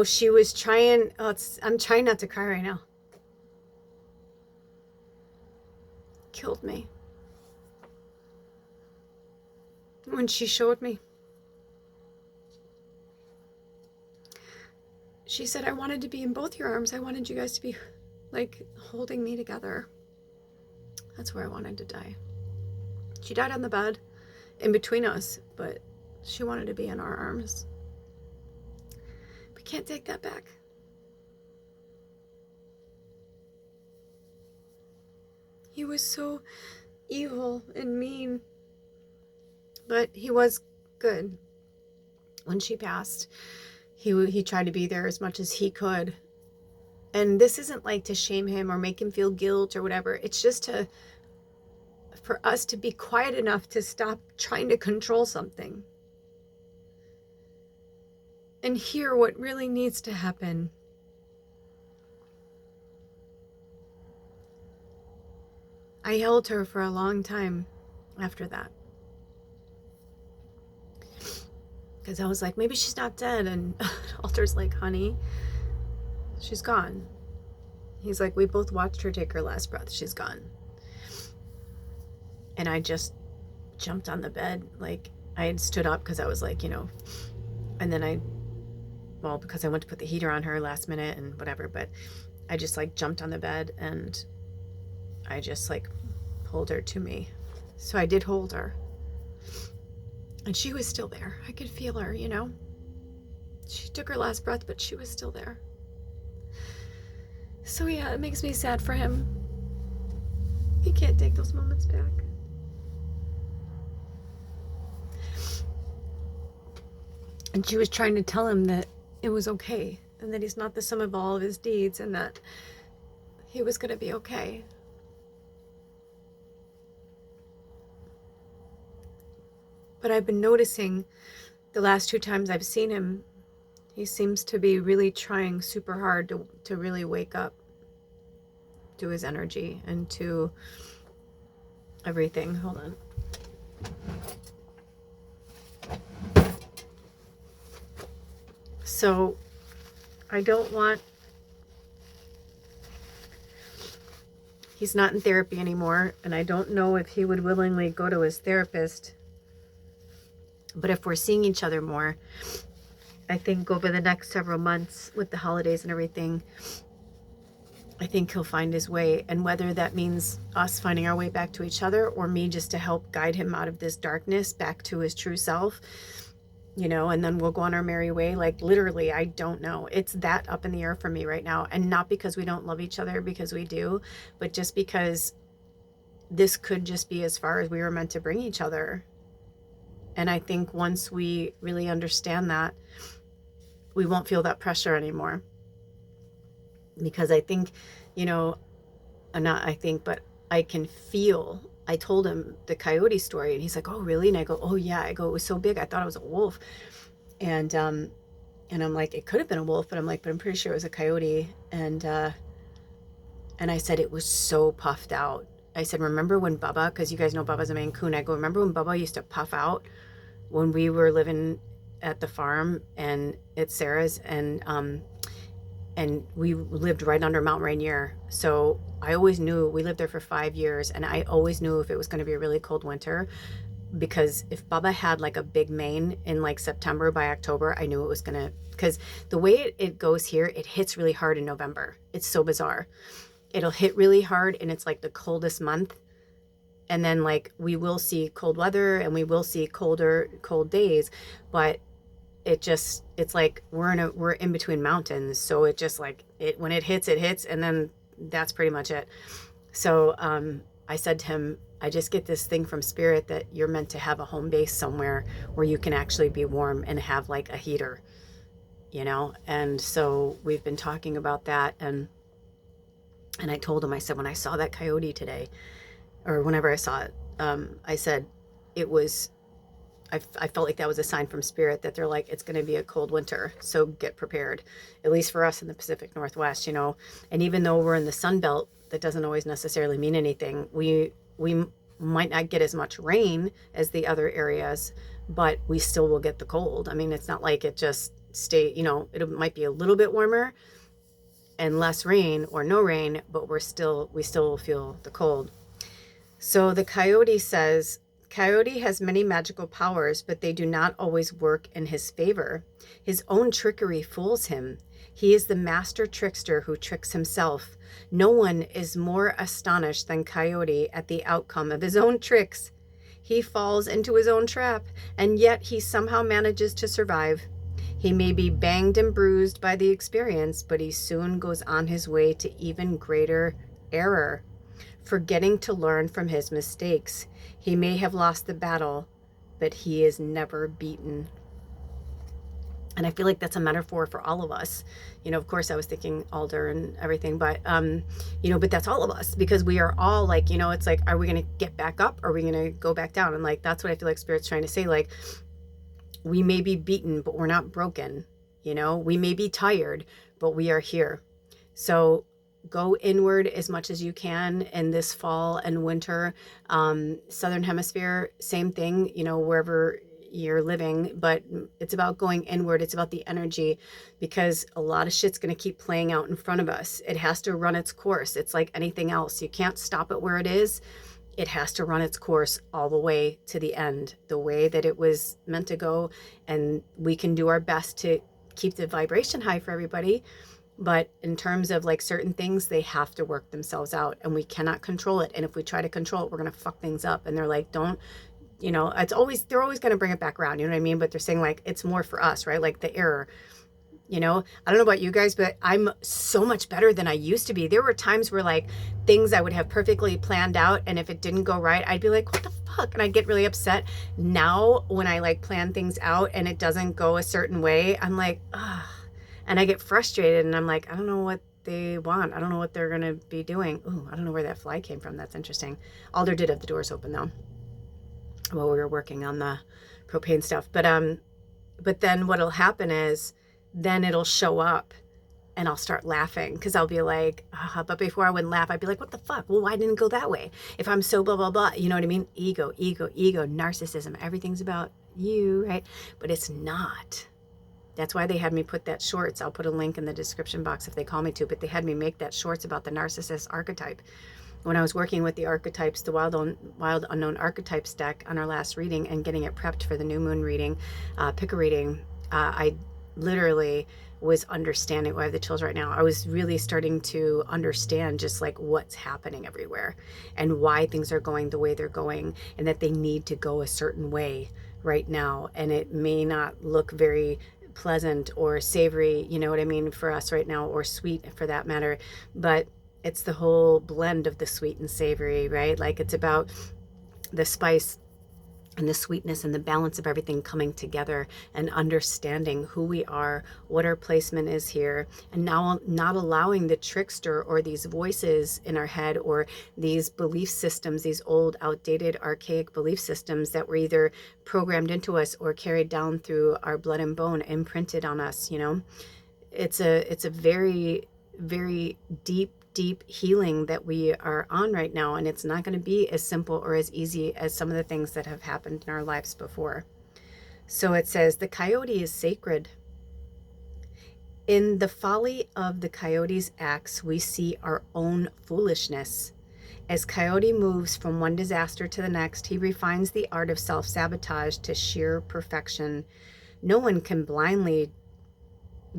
she was trying, I'm trying not to cry right now. Killed me. When she showed me. She said, I wanted to be in both your arms. I wanted you guys to be like holding me together. That's where I wanted to die. She died on the bed in between us, but she wanted to be in our arms. We can't take that back. He was so evil and mean, but he was good. When she passed, he tried to be there as much as he could. And this isn't like to shame him or make him feel guilt or whatever. It's just for us to be quiet enough to stop trying to control something and hear what really needs to happen. I held her for a long time after that, because I was like, maybe she's not dead. And Alder's like, honey, she's gone. He's like, we both watched her take her last breath. She's gone. And I just jumped on the bed. Like, I had stood up because I was like, and then because I went to put the heater on her last minute and whatever, but I just like jumped on the bed and I just like pulled her to me. So I did hold her. And she was still there. I could feel her, She took her last breath, but she was still there. So yeah, it makes me sad for him. He can't take those moments back. And she was trying to tell him that it was okay, and that he's not the sum of all of his deeds, and that he was going to be okay. But I've been noticing the last 2 times I've seen him, he seems to be really trying super hard to really wake up to his energy and to everything. Hold on. So I don't want, he's not in therapy anymore, and I don't know if he would willingly go to his therapist. But if we're seeing each other more, I think over the next several months with the holidays and everything, I think he'll find his way. And whether that means us finding our way back to each other, or me just to help guide him out of this darkness back to his true self, and then we'll go on our merry way. Like, literally, I don't know. It's that up in the air for me right now. And not because we don't love each other, because we do, but just because this could just be as far as we were meant to bring each other. And I think once we really understand that, we won't feel that pressure anymore. Because I think, not I think, but I can feel, I told him the coyote story, and he's like, oh, really? And I go, oh, yeah. I go, it was so big, I thought it was a wolf. And I'm like, it could have been a wolf, but I'm like, but I'm pretty sure it was a coyote. And I said, it was so puffed out. I said, remember when Bubba, because you guys know Bubba's a Maine Coon, I go, remember when Bubba used to puff out when we were living at the farm and at Sarah's, and we lived right under Mount Rainier. So I always knew, we lived there for 5 years, and I always knew if it was going to be a really cold winter, because if Bubba had like a big mane in like September, by October, I knew it was going to, because the way it goes here, it hits really hard in November. It's so bizarre. It'll hit really hard, and it's like the coldest month. And then like we will see cold weather, and we will see cold days, but it's like we're in between mountains. So it just like when it hits, and then that's pretty much it. So I said to him, I just get this thing from spirit that you're meant to have a home base somewhere where you can actually be warm and have like a heater, you know? And so we've been talking about that. And I told him, I said, when I saw that coyote today, or whenever I saw it, I said, it was, I felt like that was a sign from spirit that they're like, it's going to be a cold winter. So get prepared, at least for us in the Pacific Northwest, you know. And even though we're in the Sun Belt, that doesn't always necessarily mean anything. We might not get as much rain as the other areas, but we still will get the cold. I mean, it's not like it just you know, it might be a little bit warmer and less rain or no rain, but we still will feel the cold. So the coyote says, Coyote has many magical powers, but they do not always work in his favor. His own trickery fools him. He is the master trickster who tricks himself. No one is more astonished than Coyote at the outcome of his own tricks. He falls into his own trap, and yet he somehow manages to survive. He may be banged and bruised by the experience, but he soon goes on his way to even greater error, forgetting to learn from his mistakes. He may have lost the battle, but he is never beaten. And I feel like that's a metaphor for all of us. You know, of course, I was thinking Alder and everything, but, you know, but that's all of us, because we are all like, you know, it's like, are we going to get back up? Or are we going to go back down? And like, that's what I feel like Spirit's trying to say. Like, we may be beaten, but we're not broken. You know, we may be tired, but we are here. So go inward as much as you can in this fall and winter. Southern Hemisphere, same thing, you know, wherever you're living, but it's about going inward. It's about the energy, because a lot of shit's going to keep playing out in front of us. It has to run its course. It's like anything else. You can't stop it where it is. It has to run its course all the way to the end, the way that it was meant to go. And we can do our best to keep the vibration high for everybody. But in terms of like certain things, they have to work themselves out, and we cannot control it. And if we try to control it, we're going to fuck things up. And they're like, don't, you know, they're always going to bring it back around. You know what I mean? But they're saying like, it's more for us, right? Like the error, you know, I don't know about you guys, but I'm so much better than I used to be. There were times where like things I would have perfectly planned out, and if it didn't go right, I'd be like, what the fuck? And I'd get really upset. Now, when I like plan things out and it doesn't go a certain way, I'm like, ah. And I get frustrated, and I'm like, I don't know what they want. I don't know what they're going to be doing. Ooh, I don't know where that fly came from. That's interesting. Alder did have the doors open though, while we were working on the propane stuff. But then what'll happen is then it'll show up, and I'll start laughing, because I'll be like, but before I wouldn't laugh. I'd be like, what the fuck? Well, why didn't it go that way? If I'm so blah, blah, blah, you know what I mean? Ego, narcissism. Everything's about you, right? But it's not. That's why they had me put that shorts. I'll put a link in the description box if they call me to, but they had me make that shorts about the narcissist archetype. When I was working with the archetypes, the Wild Unknown Archetypes deck on our last reading, and getting it prepped for the new moon reading, pick a reading, I literally was understanding. I have the chills right now. I was really starting to understand just like what's happening everywhere, and why things are going the way they're going, and that they need to go a certain way right now. And it may not look very pleasant or savory, you know what I mean, for us right now, or sweet for that matter, but it's the whole blend of the sweet and savory, right? Like, it's about the spice and the sweetness and the balance of everything coming together, and understanding who we are, what our placement is here, and now not allowing the trickster or these voices in our head, or these belief systems, these old, outdated, archaic belief systems that were either programmed into us or carried down through our blood and bone, imprinted on us. You know, it's a very, very deep healing that we are on right now, and it's not going to be as simple or as easy as some of the things that have happened in our lives before. So it says, the coyote is sacred. In the folly of the coyote's acts, we see our own foolishness. As Coyote moves from one disaster to the next, he refines the art of self-sabotage to sheer perfection. No one can blindly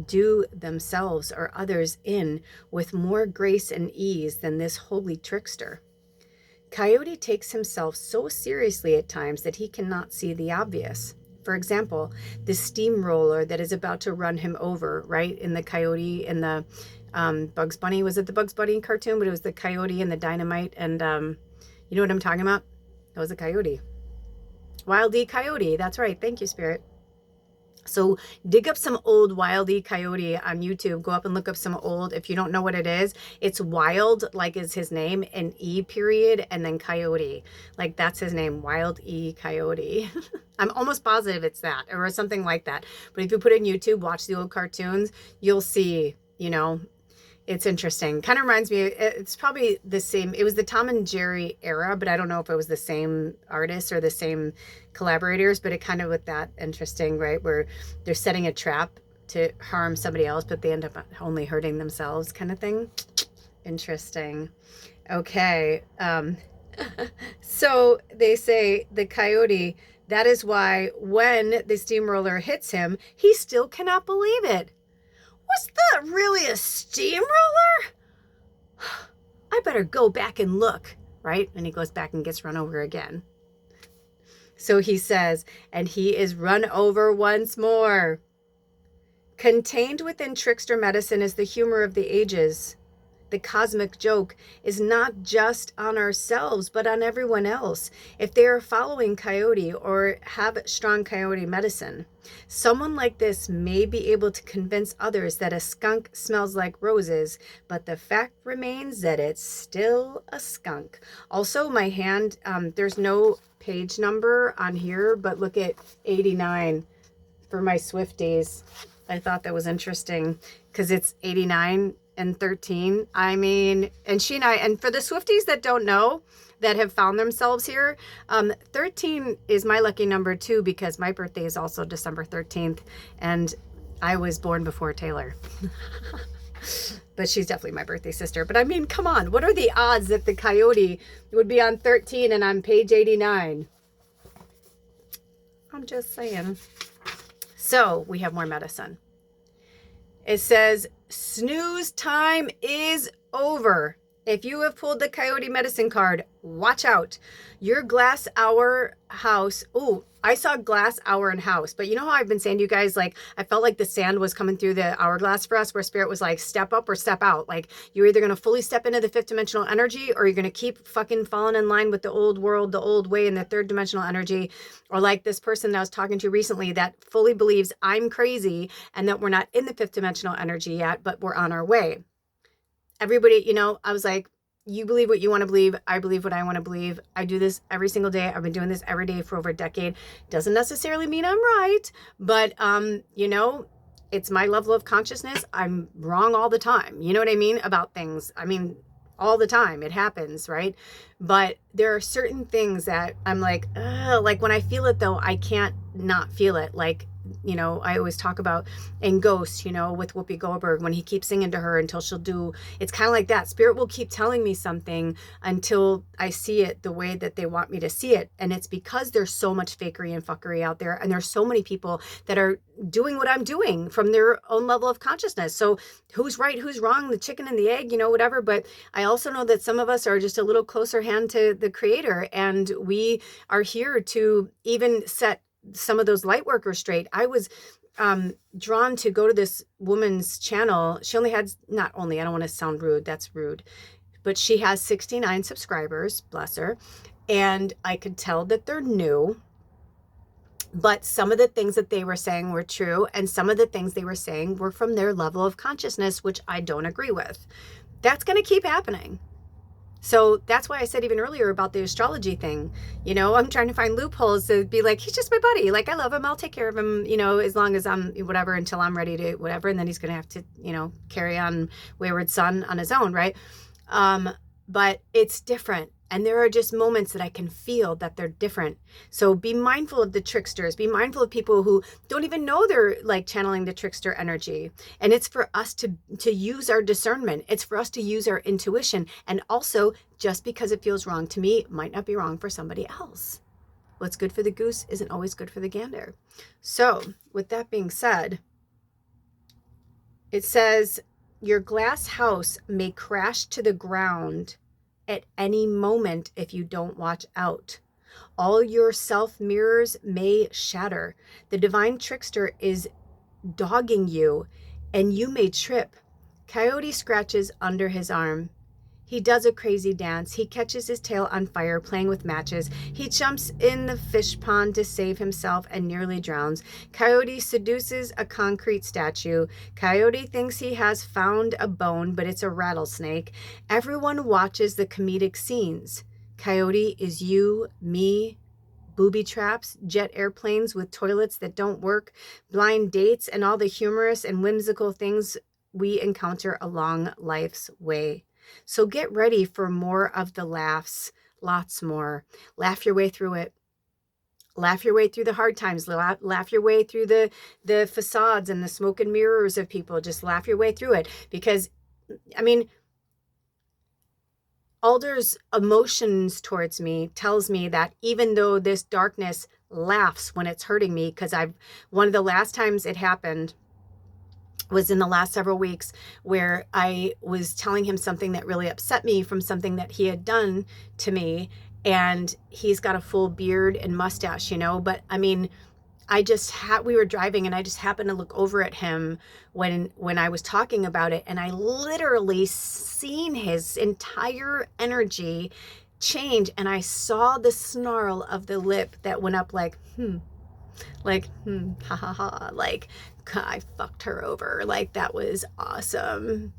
do themselves or others in with more grace and ease than this holy trickster. Coyote takes himself so seriously at times that he cannot see the obvious. For example, the steamroller that is about to run him over, right? In the Coyote, in the Bugs Bunny, was it the Bugs Bunny cartoon? But it was the Coyote and the dynamite, and you know what I'm talking about? That was a coyote. Wild E coyote. That's right. Thank you, Spirit. So dig up some old Wild E Coyote on YouTube. Go up and look up some old. If you don't know what it is, it's Wild, like is his name, and E period, and then Coyote. Like that's his name, Wild E Coyote. I'm almost positive it's that or something like that. But if you put it in YouTube, watch the old cartoons, you'll see, it's interesting. Kind of reminds me, it's probably the same. It was the Tom and Jerry era, but I don't know if it was the same artists or the same collaborators, but it kind of with that interesting, right? Where they're setting a trap to harm somebody else, but they end up only hurting themselves kind of thing. Interesting. Okay. So they say the coyote, that is why when the steamroller hits him, he still cannot believe it. Was that really a steamroller? I better go back and look, right? And he goes back and gets run over again. So he says, and he is run over once more. Contained within trickster medicine is the humor of the ages. The cosmic joke is not just on ourselves, but on everyone else. If they are following Coyote or have strong Coyote medicine, someone like this may be able to convince others that a skunk smells like roses, but the fact remains that it's still a skunk. Also, my hand, there's no page number on here, but look at 89 for my Swifties. I thought that was interesting because it's 89 and 13. I mean, and she and I, and for the Swifties that don't know, that have found themselves here, 13 is my lucky number too, because my birthday is also December 13th, and I was born before Taylor. But she's definitely my birthday sister. But I mean, come on, what are the odds that the coyote would be on 13 and on page 89? I'm just saying. So we have more medicine. It says, snooze time is over. If you have pulled the Coyote medicine card, watch out. Your glass hour house. Oh, I saw glass hour and house. But you know how I've been saying to you guys, like, I felt like the sand was coming through the hourglass for us, where Spirit was like, step up or step out. Like, you're either going to fully step into the fifth dimensional energy, or you're going to keep fucking falling in line with the old world, the old way, in the third dimensional energy. Or like this person that I was talking to recently that fully believes I'm crazy and that we're not in the fifth dimensional energy yet, but we're on our way. Everybody, I was like, you believe what you want to believe. I believe what I want to believe. I do this every single day. I've been doing this every day for over a decade. Doesn't necessarily mean I'm right, but, it's my level of consciousness. I'm wrong all the time. You know what I mean? About things. I mean, all the time. It happens, right? But there are certain things that I'm like when I feel it though, I can't not feel it. Like, I always talk about in Ghost, with Whoopi Goldberg, when he keeps singing to her until she'll do, it's kind of like that. Spirit will keep telling me something until I see it the way that they want me to see it. And it's because there's so much fakery and fuckery out there. And there's so many people that are doing what I'm doing from their own level of consciousness. So who's right, who's wrong, the chicken and the egg, whatever. But I also know that some of us are just a little closer hand to the Creator. And we are here to even set some of those light workers straight. I was drawn to go to this woman's channel. She only had, not only, I don't want to sound rude, that's rude, but she has 69 subscribers, bless her. And I could tell that they're new, but some of the things that they were saying were true, and some of the things they were saying were from their level of consciousness, which I don't agree with. That's going to keep happening. So that's why I said even earlier about the astrology thing. I'm trying to find loopholes to be like, he's just my buddy. Like, I love him. I'll take care of him, as long as I'm whatever, until I'm ready to whatever. And then he's going to have to, carry on Wayward Son on his own. Right. But it's different. And there are just moments that I can feel that they're different. So be mindful of the tricksters. Be mindful of people who don't even know they're like channeling the trickster energy. And it's for us to use our discernment. It's for us to use our intuition. And also, just because it feels wrong to me, might not be wrong for somebody else. What's good for the goose isn't always good for the gander. So with that being said, it says, your glass house may crash to the ground at any moment if you don't watch out. All your self mirrors may shatter. The divine trickster is dogging you, and you may trip. Coyote scratches under his arm. He does a crazy dance. He catches his tail on fire playing with matches. He jumps in the fish pond to save himself and nearly drowns. Coyote seduces a concrete statue. Coyote thinks he has found a bone, but it's a rattlesnake. Everyone watches the comedic scenes. Coyote is you, me, booby traps, jet airplanes with toilets that don't work, blind dates, and all the humorous and whimsical things we encounter along life's way. So get ready for more of the laughs, lots more. Laugh your way through it. Laugh your way through the hard times. Laugh your way through the facades and the smoke and mirrors of people. Just laugh your way through it. Because, I mean, Alder's emotions towards me tells me that even though this darkness laughs when it's hurting me, because one of the last times it happened was in the last several weeks, where I was telling him something that really upset me from something that he had done to me. And he's got a full beard and mustache, but I mean, we were driving and I just happened to look over at him when I was talking about it, and I literally seen his entire energy change, and I saw the snarl of the lip that went up like ha ha ha, like I fucked her over, like that was awesome.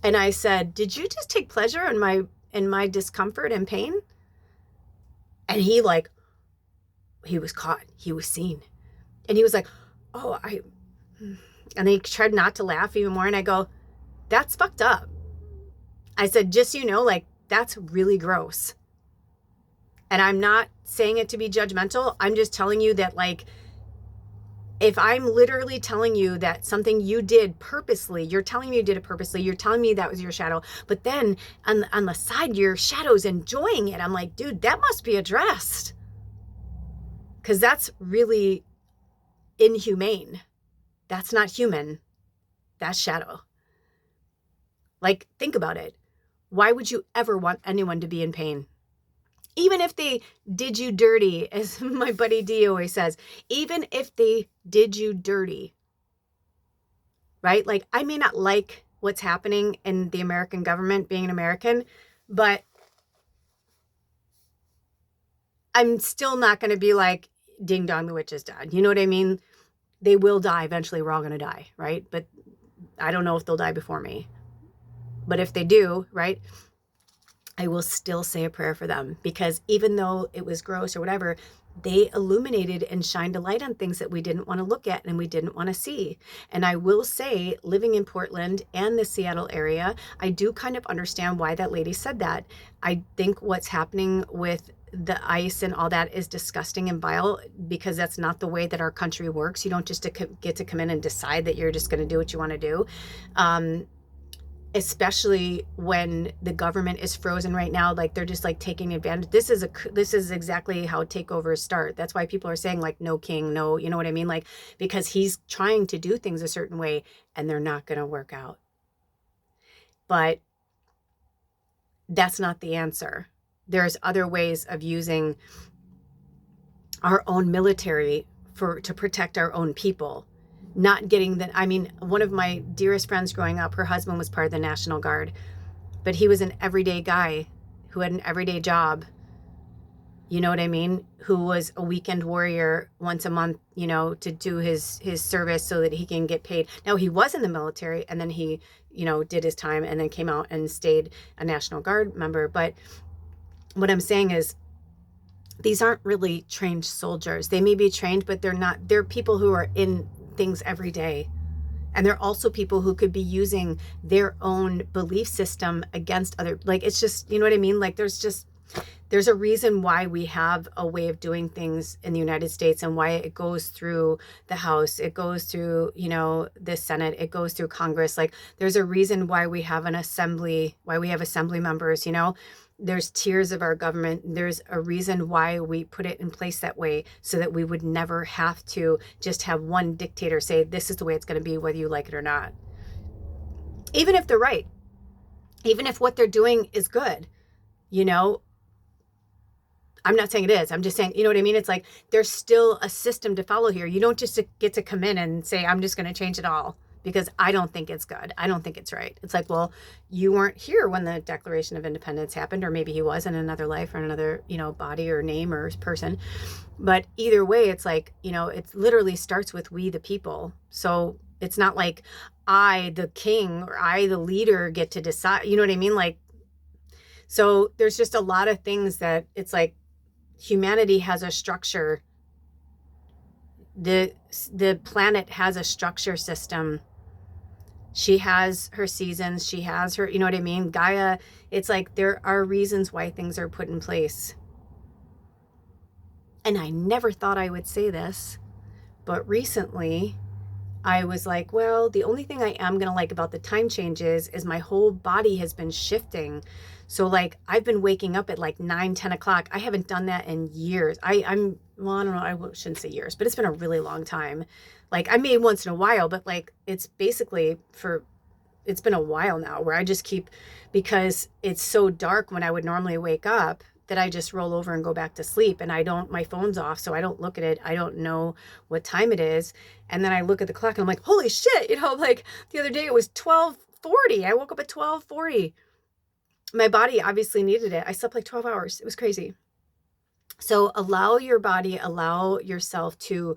And I said, did you just take pleasure in my discomfort and pain? And he was caught, he was seen, and he was like, oh, and he tried not to laugh even more, and I go, that's fucked up. I said, just so you know, like, that's really gross. And I'm not saying it to be judgmental. I'm just telling you that, like, if I'm literally telling you that something you did purposely, you're telling me you did it purposely, you're telling me that was your shadow, but then on the side, your shadow's enjoying it. I'm like, dude, that must be addressed. Because that's really inhumane. That's not human. That's shadow. Like, think about it. Why would you ever want anyone to be in pain? Even if they did you dirty, as my buddy D always says, even if they did you dirty, right? Like, I may not like what's happening in the American government, being an American, but I'm still not going to be like, ding dong, the witch is dead. You know what I mean? They will die. Eventually, we're all going to die, right? But I don't know if they'll die before me. But if they do, right, I will still say a prayer for them, because even though it was gross or whatever, they illuminated and shined a light on things that we didn't want to look at and we didn't want to see. And I will say, living in Portland and the Seattle area, I do kind of understand why that lady said that. I think what's happening with the ICE and all that is disgusting and vile, because that's not the way that our country works. You don't just get to come in and decide that you're just going to do what you want to do. Especially when the government is frozen right now, like they're just like taking advantage. This is exactly how takeovers start. That's why people are saying like, no king, no, you know what I mean? Like, because he's trying to do things a certain way and they're not going to work out. But that's not the answer. There's other ways of using our own military to protect our own people. Not getting that. I mean, one of my dearest friends growing up, her husband was part of the National Guard, but he was an everyday guy who had an everyday job. You know what I mean? Who was a weekend warrior once a month, to do his service so that he can get paid. Now, he was in the military and then he, did his time and then came out and stayed a National Guard member. But what I'm saying is, these aren't really trained soldiers. They may be trained, but they're people who are in things every day. And they're also people who could be using their own belief system against other, like, it's just, you know what I mean? Like, there's a reason why we have a way of doing things in the United States, and why it goes through the House, it goes through, the Senate, it goes through Congress. Like, there's a reason why we have assembly members, There's tiers of our government. There's a reason why we put it in place that way, so that we would never have to just have one dictator say, this is the way it's going to be, whether you like it or not. Even if they're right, even if what they're doing is good, I'm not saying it is. I'm just saying, you know what I mean? It's like, there's still a system to follow here. You don't just get to come in and say, I'm just going to change it all. because I don't think it's good. I don't think it's right. It's like, well, you weren't here when the Declaration of Independence happened, or maybe he was in another life or in another, body or name or person. But either way, it's like, it literally starts with we the people. So it's not like I, the king, or I, the leader, get to decide. You know what I mean? Like, so there's just a lot of things that it's like humanity has a structure. The planet has a structure system. She has her seasons. She has her, you know what I mean? Gaia, it's like there are reasons why things are put in place. And I never thought I would say this, but recently I was like, well, the only thing I am going to like about the time changes is my whole body has been shifting. So like I've been waking up at like 9, 10 o'clock. I haven't done that in years. Well, I don't know. I shouldn't say years, but it's been a really long time. Like I may once in a while, but like it's basically it's been a while now where I just keep, because it's so dark when I would normally wake up, that I just roll over and go back to sleep, and my phone's off, so I don't look at it. I don't know what time it is. And then I look at the clock and I'm like, holy shit, like the other day it was 12:40. I woke up at 12:40. My body obviously needed it. I slept like 12 hours. It was crazy. So allow your body, allow yourself to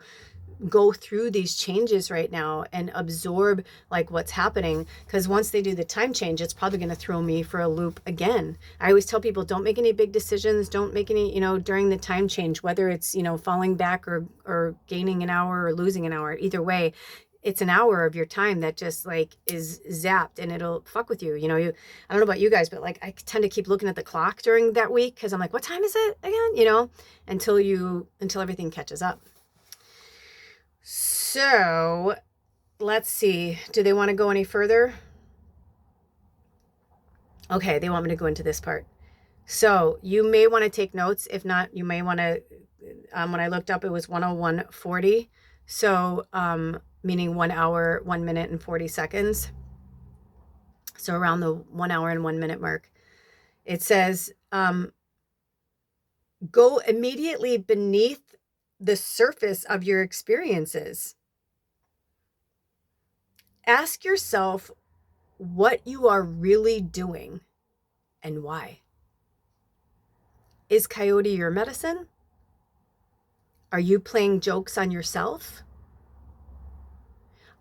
go through these changes right now and absorb like what's happening, because once they do the time change, it's probably going to throw me for a loop again. I always tell people, don't make any big decisions, don't make any, during the time change, whether it's falling back or gaining an hour or losing an hour. Either way, it's an hour of your time that just like is zapped, and it'll fuck with you. I don't know about you guys, but like I tend to keep looking at the clock during that week because I'm like, what time is it again, until everything catches up. So let's see. Do they want to go any further? Okay, they want me to go into this part. So you may want to take notes. If not, you may want to, when I looked up, it was 101:40. So, meaning 1 hour, 1 minute and 40 seconds. So around the 1 hour and 1 minute mark. It says, go immediately beneath the surface of your experiences. Ask yourself what you are really doing and why. Is Coyote your medicine? Are you playing jokes on yourself?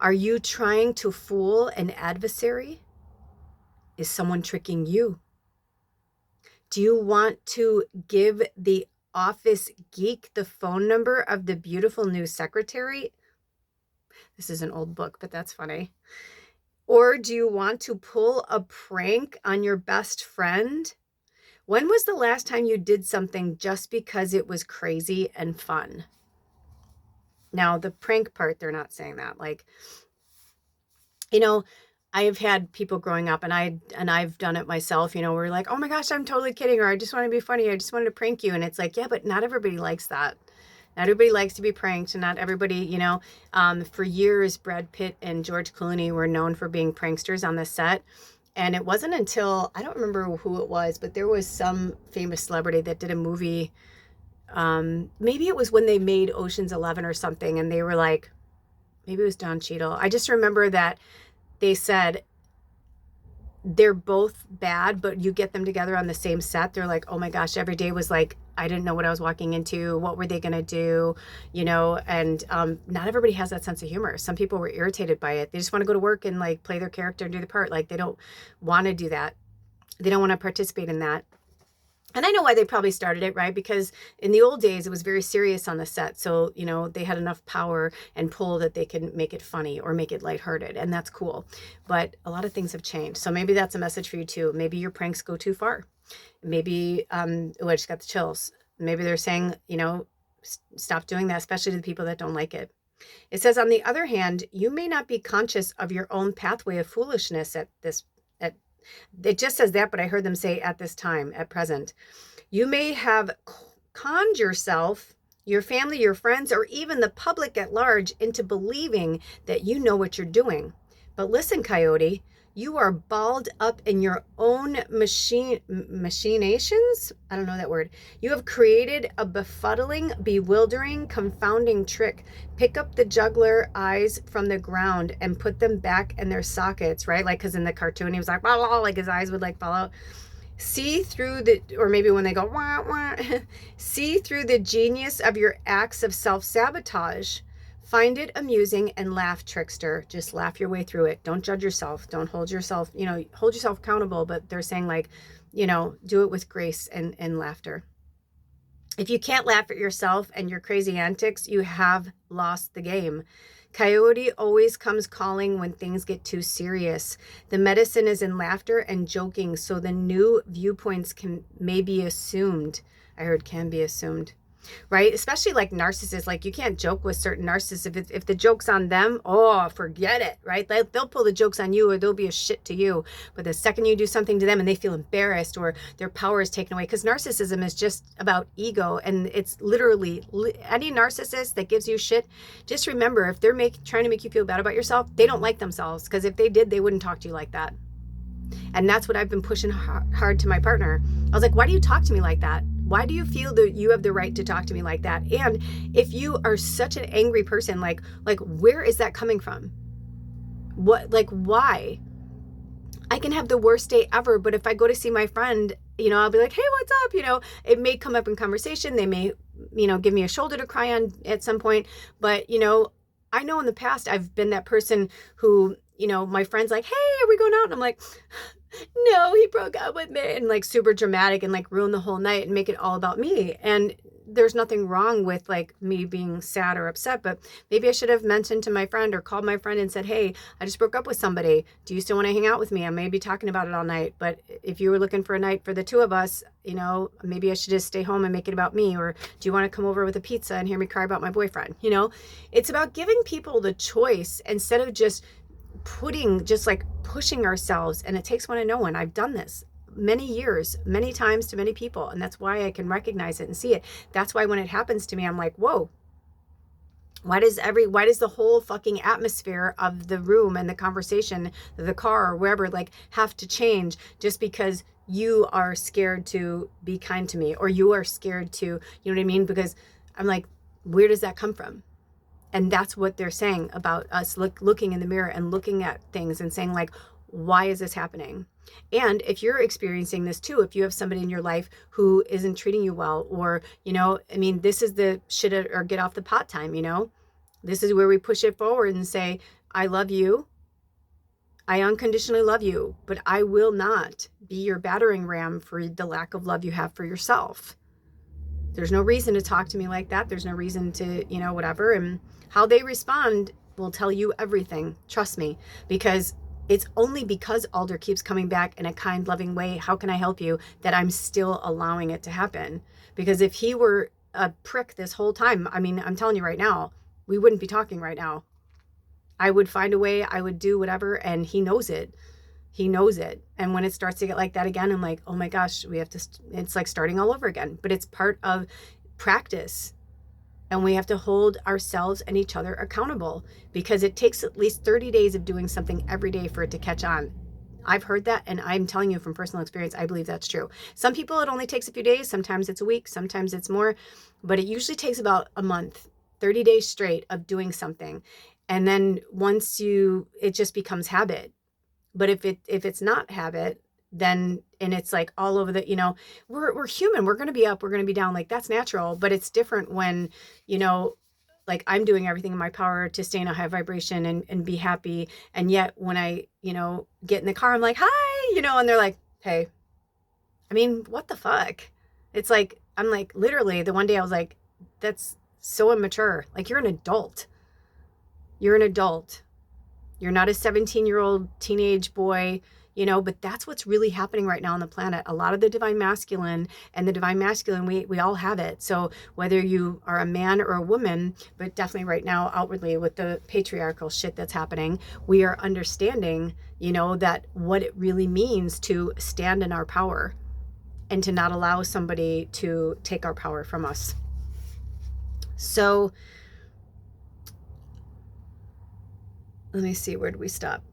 Are you trying to fool an adversary? Is someone tricking you? Do you want to give the office geek the phone number of the beautiful new secretary? This is an old book, but that's funny. Or do you want to pull a prank on your best friend? When was the last time you did something just because it was crazy and fun? Now, the prank part, they're not saying that. Like, I've had people growing up, and I've done it myself, we're like, oh my gosh, I'm totally kidding, or I just want to be funny, I just wanted to prank you. And it's like, yeah, but not everybody likes that. Not everybody likes to be pranked, and not everybody, for years, Brad Pitt and George Clooney were known for being pranksters on the set. And it wasn't until, I don't remember who it was, but there was some famous celebrity that did a movie. Maybe it was when they made Ocean's 11 or something, and they were like, maybe it was Don Cheadle. I just remember that they said they're both bad, but you get them together on the same set. They're like, oh my gosh, every day was like, I didn't know what I was walking into. What were they going to do? And not everybody has that sense of humor. Some people were irritated by it. They just want to go to work and like play their character and do the part. Like they don't want to do that. They don't want to participate in that. And I know why they probably started it, right? Because in the old days, it was very serious on the set. So, they had enough power and pull that they could make it funny or make it lighthearted. And that's cool. But a lot of things have changed. So maybe that's a message for you too. Maybe your pranks go too far. Maybe, I just got the chills. Maybe they're saying, stop doing that, especially to the people that don't like it. It says, on the other hand, you may not be conscious of your own pathway of foolishness it just says that, but I heard them say at this time, at present. You may have conned yourself, your family, your friends, or even the public at large into believing that you know what you're doing. But listen, Coyote, You are balled up in your own machinations. I don't know that word. You have created a befuddling, bewildering, confounding trick. Pick up the juggler eyes from the ground and put them back in their sockets, right? Like, because in the cartoon, he was like, blah, blah, like his eyes would like fall out. See through the, or maybe when they go, wah, wah, see through the genius of your acts of self-sabotage. Find it amusing and laugh, trickster. Just laugh your way through it. Don't judge yourself. Don't hold yourself, hold yourself accountable. But they're saying like, do it with grace and laughter. If you can't laugh at yourself and your crazy antics, you have lost the game. Coyote always comes calling when things get too serious. The medicine is in laughter and joking, so the new viewpoints may be assumed. I heard can be assumed. Right? Especially like narcissists, like you can't joke with certain narcissists. If the joke's on them, oh, forget it, right? They'll pull the jokes on you or they'll be a shit to you. But the second you do something to them and they feel embarrassed or their power is taken away, because narcissism is just about ego. And it's literally any narcissist that gives you shit, just remember, if they're trying to make you feel bad about yourself, they don't like themselves, because if they did, they wouldn't talk to you like that. And that's what I've been pushing hard to my partner. I was like, why do you talk to me like that? Why do you feel that you have the right to talk to me like that? And if you are such an angry person, like where is that coming from? Why? I can have the worst day ever, but if I go to see my friend, I'll be like, hey, what's up? It may come up in conversation. They may, give me a shoulder to cry on at some point. But, I know in the past I've been that person who, my friend's like, hey, are we going out? And I'm like, no, he broke up with me, and like super dramatic and like ruin the whole night and make it all about me. And there's nothing wrong with like me being sad or upset, but maybe I should have mentioned to my friend or called my friend and said, hey, I just broke up with somebody. Do you still want to hang out with me? I may be talking about it all night, but if you were looking for a night for the two of us, maybe I should just stay home and make it about me. Or do you want to come over with a pizza and hear me cry about my boyfriend? It's about giving people the choice instead of just pushing ourselves. And it takes one to know one. I've done this many years, many times to many people. And that's why I can recognize it and see it. That's why when it happens to me, I'm like, whoa, why does the whole fucking atmosphere of the room and the conversation, the car or wherever, like have to change just because you are scared to be kind to me, or you are scared to, you know what I mean? Because I'm like, where does that come from? And that's what they're saying about us looking in the mirror and looking at things and saying like, why is this happening? And if you're experiencing this too, if you have somebody in your life who isn't treating you well, or, this is the shit or get off the pot time, this is where we push it forward and say, I love you. I unconditionally love you, but I will not be your battering ram for the lack of love you have for yourself. There's no reason to talk to me like that. There's no reason to, whatever. And how they respond will tell you everything. Trust me, because it's only because Alder keeps coming back in a kind, loving way. How can I help you? That I'm still allowing it to happen. Because if he were a prick this whole time, I'm telling you right now, we wouldn't be talking right now. I would find a way. I would do whatever. And he knows it. He knows it. And when it starts to get like that again, I'm like, oh my gosh, we have to, it's like starting all over again. But it's part of practice. And we have to hold ourselves and each other accountable, because it takes at least 30 days of doing something every day for it to catch on. I've heard that, and I'm telling you from personal experience, I believe that's true. Some people, it only takes a few days. Sometimes it's a week. Sometimes it's more. But it usually takes about a month, 30 days straight of doing something. And then once it just becomes habit. But if it's not habit, then, and it's like all over the, we're human. We're going to be up, we're going to be down. Like that's natural. But it's different when, like I'm doing everything in my power to stay in a high vibration and be happy. And yet when I, get in the car, I'm like, hi, and they're like, hey, what the fuck? It's like, I'm like, literally the one day I was like, that's so immature. Like you're an adult. You're an adult. You're not a 17-year-old teenage boy, but that's what's really happening right now on the planet. A lot of the divine masculine, and the divine masculine, we all have it. So whether you are a man or a woman, but definitely right now outwardly with the patriarchal shit that's happening, we are understanding, that what it really means to stand in our power and to not allow somebody to take our power from us. So let me see, where did we stop?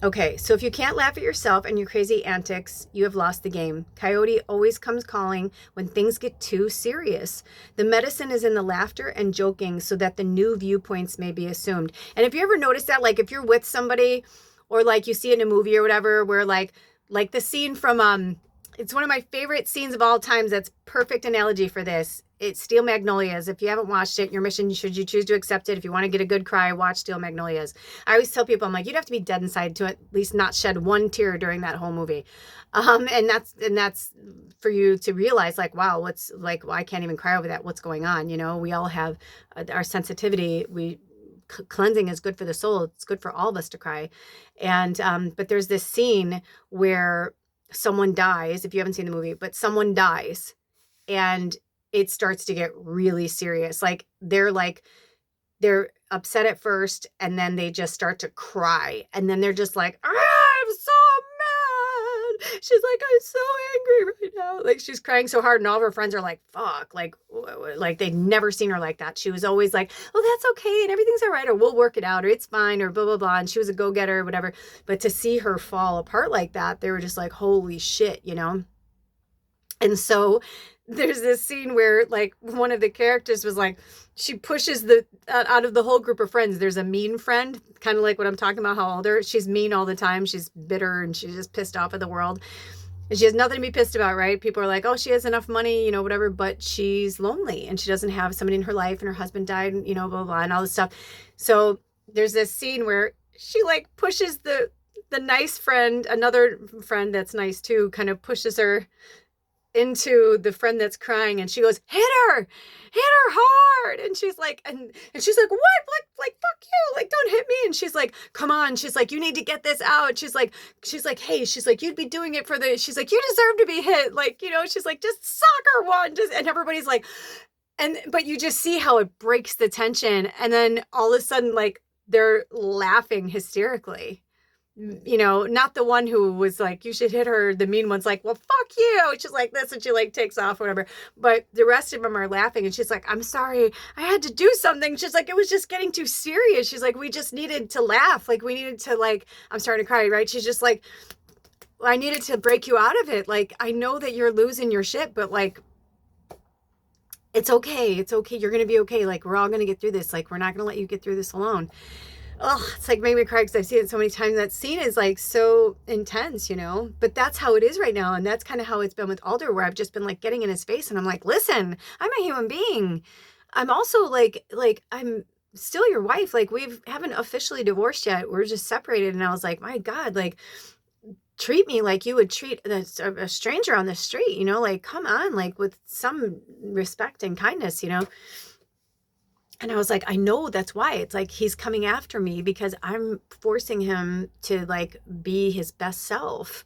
Okay, so if you can't laugh at yourself and your crazy antics, you have lost the game. Coyote always comes calling when things get too serious. The medicine is in the laughter and joking so that the new viewpoints may be assumed. And if you ever notice that, like if you're with somebody or like you see in a movie or whatever, where like the scene from it's one of my favorite scenes of all times. That's perfect analogy for this. It's Steel Magnolias. If you haven't watched it, your mission, should you choose to accept it, if you want to get a good cry, watch Steel Magnolias. I always tell people, I'm like, you'd have to be dead inside to at least not shed one tear during that whole movie. And that's for you to realize, like, wow, what's like, well, I can't even cry over that. What's going on? You know, we all have our sensitivity. Cleansing is good for the soul. It's good for all of us to cry. And but there's this scene where someone dies, if you haven't seen the movie, but someone dies and it starts to get really serious. They're upset at first and then they just start to cry. And then they're just like, ah, I'm so mad. She's like, I'm so angry right now. Like she's crying so hard and all of her friends are like, fuck, like they'd never seen her like that. She was always like, oh, that's okay. And everything's all right. Or we'll work it out or it's fine or blah, blah, blah. And she was a go-getter or whatever. But to see her fall apart like that, they were just like, holy shit, you know? And so there's this scene where like one of the characters was like, she pushes the out of the whole group of friends. There's a mean friend, kind of like what I'm talking about, how older. She's mean all the time. She's bitter and she's just pissed off at the world. And she has nothing to be pissed about, right? People are like, oh, she has enough money, you know, whatever, but she's lonely and she doesn't have somebody in her life and her husband died, you know, blah, blah, blah, and all this stuff. So there's this scene where she like pushes the nice friend, another friend that's nice too, kind of pushes her into the friend that's crying and she goes, hit her hard. And she's like, and she's like, what? Like, fuck you. Like, don't hit me. And she's like, come on. She's like, you need to get this out. She's like, hey, she's like, you'd be doing it for the, she's like, you deserve to be hit. Like, you know, she's like, just sock her one. And everybody's like, but you just see how it breaks the tension. And then all of a sudden, like, they're laughing hysterically. You know, not the one who was like, you should hit her. The mean one's like, well, fuck you. She's like this, and she like takes off, whatever. But the rest of them are laughing, and she's like, I'm sorry, I had to do something. She's like, it was just getting too serious. She's like, we just needed to laugh. Like, we needed to, like, I'm starting to cry, right? She's just like, I needed to break you out of it. Like, I know that you're losing your shit, but like, it's okay. It's okay. You're going to be okay. Like, we're all going to get through this. Like, we're not going to let you get through this alone. Oh, it's like made me cry because I've seen it so many times. That scene is like so intense, you know, but that's how it is right now. And that's kind of how it's been with Alder, where I've just been like getting in his face and I'm like, listen, I'm a human being. I'm also like I'm still your wife. Like we haven't officially divorced yet. We're just separated. And I was like, my God, like treat me like you would treat a stranger on the street, you know, like, come on, like with some respect and kindness, you know? And I was like, I know that's why. It's like he's coming after me because I'm forcing him to like be his best self.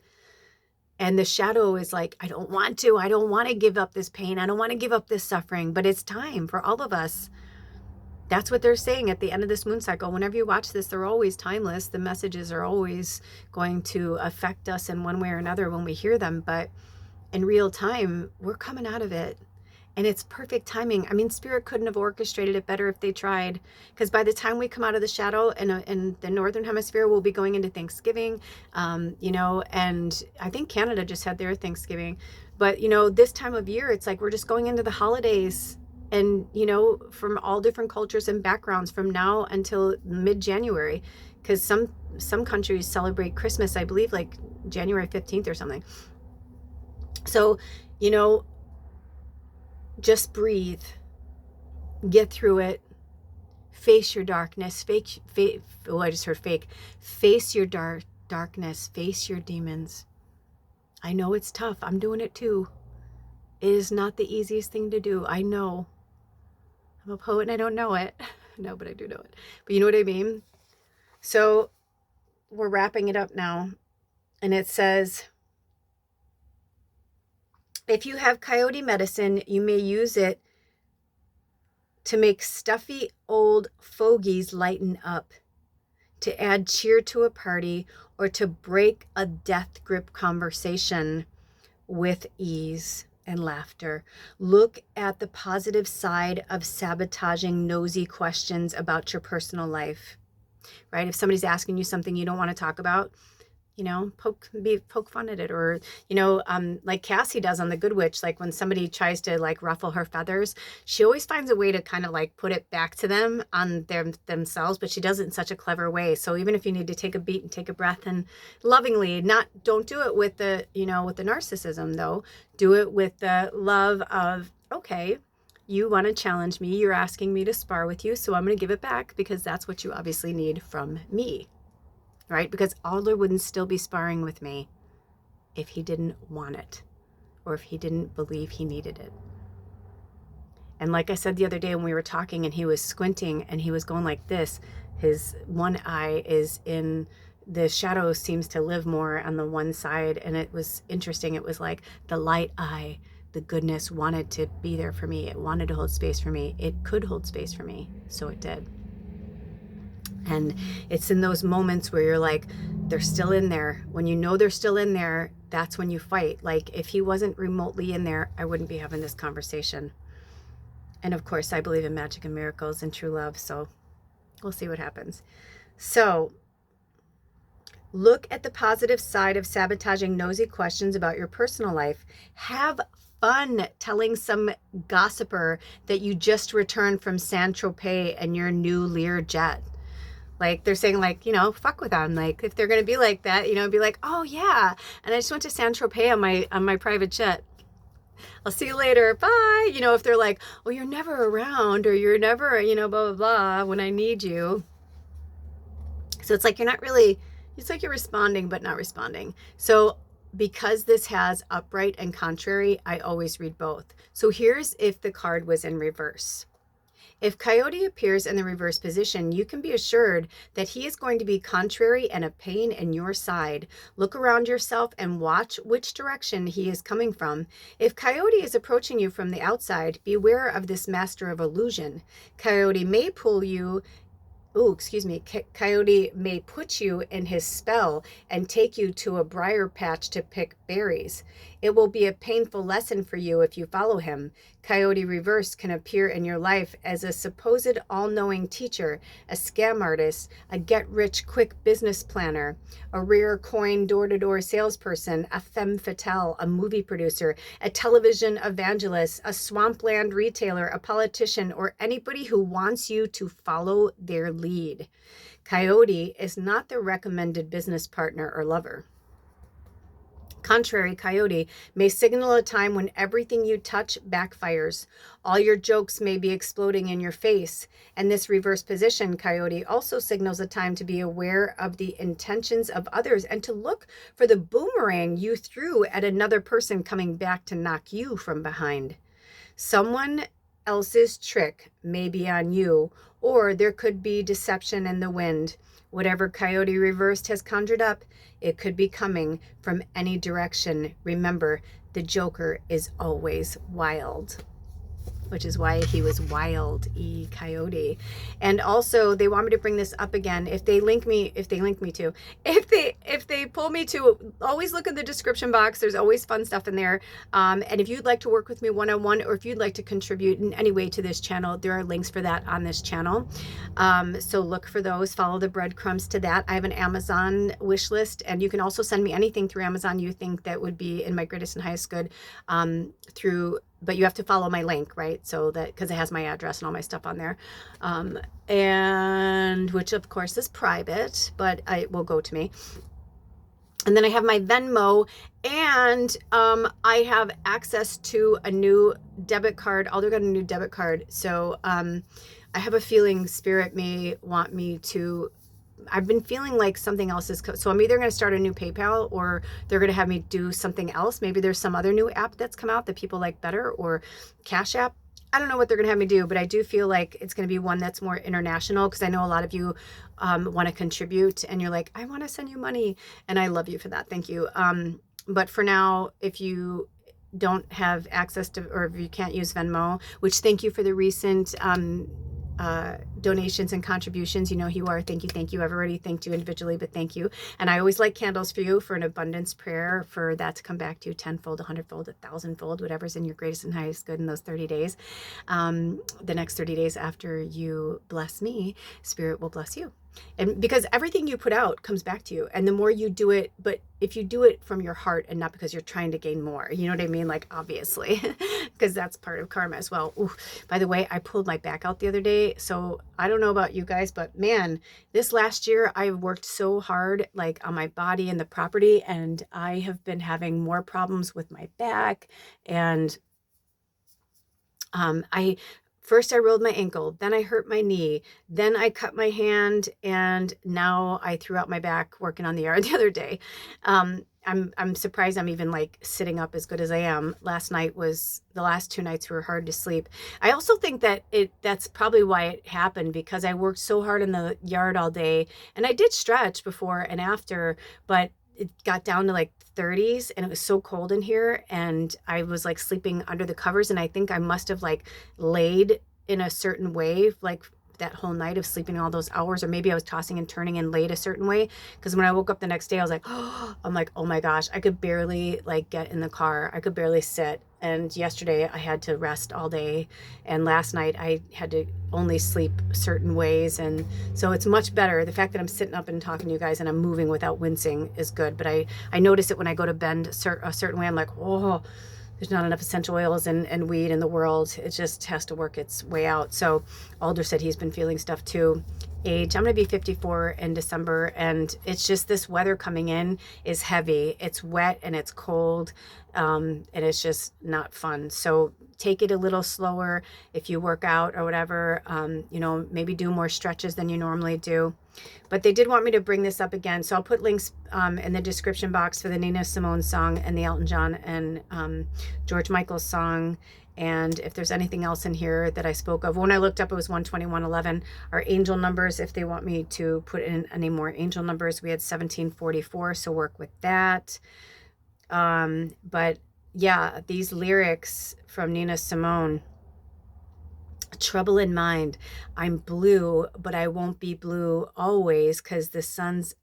And the shadow is like, I don't want to. I don't want to give up this pain. I don't want to give up this suffering. But it's time for all of us. That's what they're saying at the end of this moon cycle. Whenever you watch this, they're always timeless. The messages are always going to affect us in one way or another when we hear them. But in real time, we're coming out of it. And it's perfect timing. I mean, Spirit couldn't have orchestrated it better if they tried. Because by the time we come out of the shadow in the Northern Hemisphere, we'll be going into Thanksgiving, you know, and I think Canada just had their Thanksgiving. But, you know, this time of year, it's like we're just going into the holidays. And, you know, from all different cultures and backgrounds from now until mid-January. Because some countries celebrate Christmas, I believe, like January 15th or something. So, you know, just breathe, get through it, face your darkness, I just heard fake, face your darkness, face your demons. I know it's tough. I'm doing it too. It is not the easiest thing to do. I know. I'm a poet and I don't know it. No, but I do know it. But you know what I mean? So we're wrapping it up now. And it says, if you have coyote medicine, you may use it to make stuffy old fogies lighten up, to add cheer to a party, or to break a death grip conversation with ease and laughter. Look at the positive side of sabotaging nosy questions about your personal life. right? If somebody's asking you something you don't want to talk about, poke fun at it, or like Cassie does on The Good Witch. Like when somebody tries to like ruffle her feathers, she always finds a way to kind of like put it back to them on themselves, but she does it in such a clever way. So even if you need to take a beat and take a breath and lovingly, don't do it with the with the narcissism though. Do it with the love of, okay, you want to challenge me, you're asking me to spar with you, so I'm going to give it back because that's what you obviously need from me. Right? Because Adler wouldn't still be sparring with me if he didn't want it, or if he didn't believe he needed it. And like I said the other day when we were talking and he was squinting and he was going like this, his one eye is in the shadow, seems to live more on the one side. And it was interesting. It was like the light eye, the goodness wanted to be there for me. It wanted to hold space for me. It could hold space for me. So it did. And it's in those moments where you're like, they're still in there. When you know they're still in there, that's when you fight. Like if he wasn't remotely in there, I wouldn't be having this conversation. And of course, I believe in magic and miracles and true love. So we'll see what happens. So look at the positive side of sabotaging nosy questions about your personal life. Have fun telling some gossiper that you just returned from Saint-Tropez and your new Lear jet. Like they're saying like, fuck with them. Like if they're going to be like that, be like, oh yeah. And I just went to Saint-Tropez on my private jet. I'll see you later. Bye. If they're like, oh, you're never around, or you're never, blah, blah, blah, when I need you. So it's like, it's like you're responding, but not responding. So because this has upright and contrary, I always read both. So here's if the card was in reverse. If Coyote appears in the reverse position, you can be assured that he is going to be contrary and a pain in your side. Look around yourself and watch which direction he is coming from. If Coyote is approaching you from the outside, beware of this master of illusion. Coyote may pull you Coyote may put you in his spell and take you to a briar patch to pick berries. It will be a painful lesson for you if you follow him. Coyote reverse can appear in your life as a supposed all-knowing teacher, a scam artist, a get-rich-quick business planner, a rare coin door-to-door salesperson, a femme fatale, a movie producer, a television evangelist, a swampland retailer, a politician, or anybody who wants you to follow their lead. Coyote is not the recommended business partner or lover. Contrary, Coyote may signal a time when everything you touch backfires. All your jokes may be exploding in your face. And this reverse position, Coyote, also signals a time to be aware of the intentions of others and to look for the boomerang you threw at another person coming back to knock you from behind. Someone else's trick may be on you, or there could be deception in the wind. Whatever Coyote reversed has conjured up, it could be coming from any direction. Remember, the Joker is always wild, which is why he was Wild E. Coyote. And also, they want me to bring this up again. If they pull me to, always look in the description box. There's always fun stuff in there. And if you'd like to work with me one-on-one, or if you'd like to contribute in any way to this channel, there are links for that on this channel. So look for those, follow the breadcrumbs to that. I have an Amazon wish list, and you can also send me anything through Amazon you think that would be in my greatest and highest good but you have to follow my link, right? So that, because it has my address and all my stuff on there. And which of course is private, but it will go to me. And then I have my Venmo, and I have access to a new debit card. Alder got a new debit card. So I have a feeling Spirit may want me to, I've been feeling like something else is, so I'm either going to start a new PayPal, or they're going to have me do something else. Maybe there's some other new app that's come out that people like better, or Cash App. I don't know what they're going to have me do, but I do feel like it's going to be one that's more international, because I know a lot of you want to contribute, and you're like, I want to send you money, and I love you for that. Thank you. But for now, if you don't have access to, or if you can't use Venmo, which thank you for the recent donations and contributions. You know who you are. Thank you. I've already thanked you individually, but thank you. And I always light candles for you, for an abundance prayer, for that to come back to you tenfold, 100-fold, 1,000-fold, whatever's in your greatest and highest good in those 30 days. The next 30 days after you bless me, Spirit will bless you. And because everything you put out comes back to you, and the more you do it, but if you do it from your heart and not because you're trying to gain more, you know what I mean? Like, obviously, because that's part of karma as well. Ooh, by the way, I pulled my back out the other day. So I don't know about you guys, but man, this last year I worked so hard, like on my body and the property, and I have been having more problems with my back. And I first I rolled my ankle, then I hurt my knee, then I cut my hand, and now I threw out my back working on the yard the other day. I'm surprised I'm even like sitting up as good as I am. Last night was the last 2 nights were hard to sleep. I also think that that's probably why it happened, because I worked so hard in the yard all day, and I did stretch before and after, but it got down to like 30s and it was so cold in here, and I was like sleeping under the covers, and I think I must have like laid in a certain way like that whole night of sleeping all those hours, or maybe I was tossing and turning and laid a certain way, because when I woke up the next day I was like, oh, I'm like, oh my gosh, I could barely like get in the car, I could barely sit. And yesterday I had to rest all day, and last night I had to only sleep certain ways, and so it's much better. The fact that I'm sitting up and talking to you guys and I'm moving without wincing is good, but I notice it when I go to bend a certain way. I'm like, oh, there's not enough essential oils and weed in the world. It just has to work its way out. So Alder said he's been feeling stuff too. Age, I'm going to be 54 in December, and it's just this weather coming in is heavy. It's wet and it's cold, and it's just not fun. So take it a little slower if you work out or whatever. Maybe do more stretches than you normally do. But they did want me to bring this up again, so I'll put links in the description box for the Nina Simone song and the Elton John and George Michael's song. And if there's anything else in here that I spoke of, when I looked up, it was 12111. Our angel numbers, if they want me to put in any more angel numbers, we had 1744, so work with that. But yeah, these lyrics from Nina Simone, trouble in mind, I'm blue, but I won't be blue always, because the sun's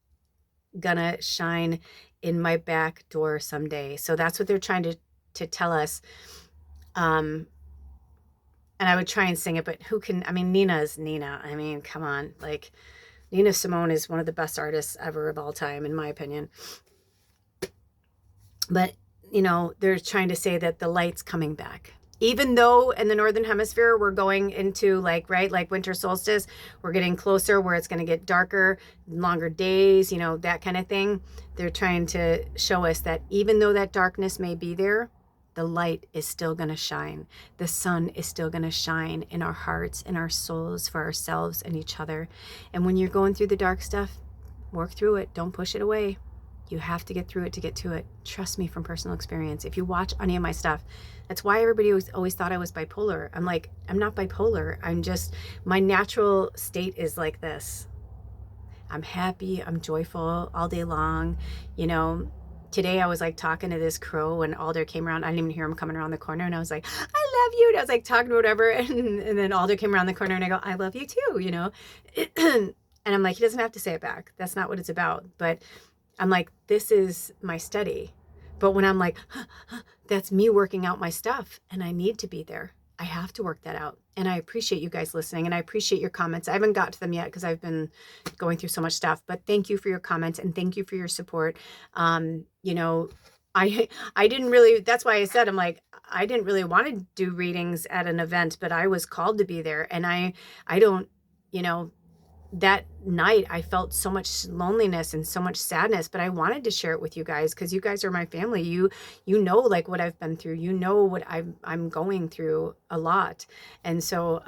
gonna shine in my back door someday. So that's what they're trying to tell us. And I would try and sing it, but who can, I mean, Nina is Nina. I mean, come on. Like, Nina Simone is one of the best artists ever of all time, in my opinion. But, they're trying to say that the light's coming back. Even though in the Northern Hemisphere, we're going into like winter solstice, we're getting closer where it's going to get darker, longer days, that kind of thing. They're trying to show us that even though that darkness may be there, the light is still going to shine. The sun is still going to shine in our hearts, in our souls, for ourselves and each other. And when you're going through the dark stuff, work through it. Don't push it away. You have to get through it to get to it. Trust me from personal experience. If you watch any of my stuff, that's why everybody always thought I was bipolar. I'm like, I'm not bipolar. I'm just, my natural state is like this. I'm happy. I'm joyful all day long. Today I was like talking to this crow, and Alder came around. I didn't even hear him coming around the corner, and I was like, I love you. And I was like talking to whatever. And then Alder came around the corner, and I go, I love you too, and I'm like, he doesn't have to say it back. That's not what it's about. But I'm like, this is my study. But when I'm like, that's me working out my stuff, and I need to be there. I have to work that out. And I appreciate you guys listening, and I appreciate your comments. I haven't got to them yet because I've been going through so much stuff, but thank you for your comments, and thank you for your support. I didn't really, that's why I said, I'm like, I didn't really want to do readings at an event, but I was called to be there. And I don't, that night I felt so much loneliness and so much sadness, but I wanted to share it with you guys because you guys are my family. You know, like what I've been through, what I'm going through a lot. And so,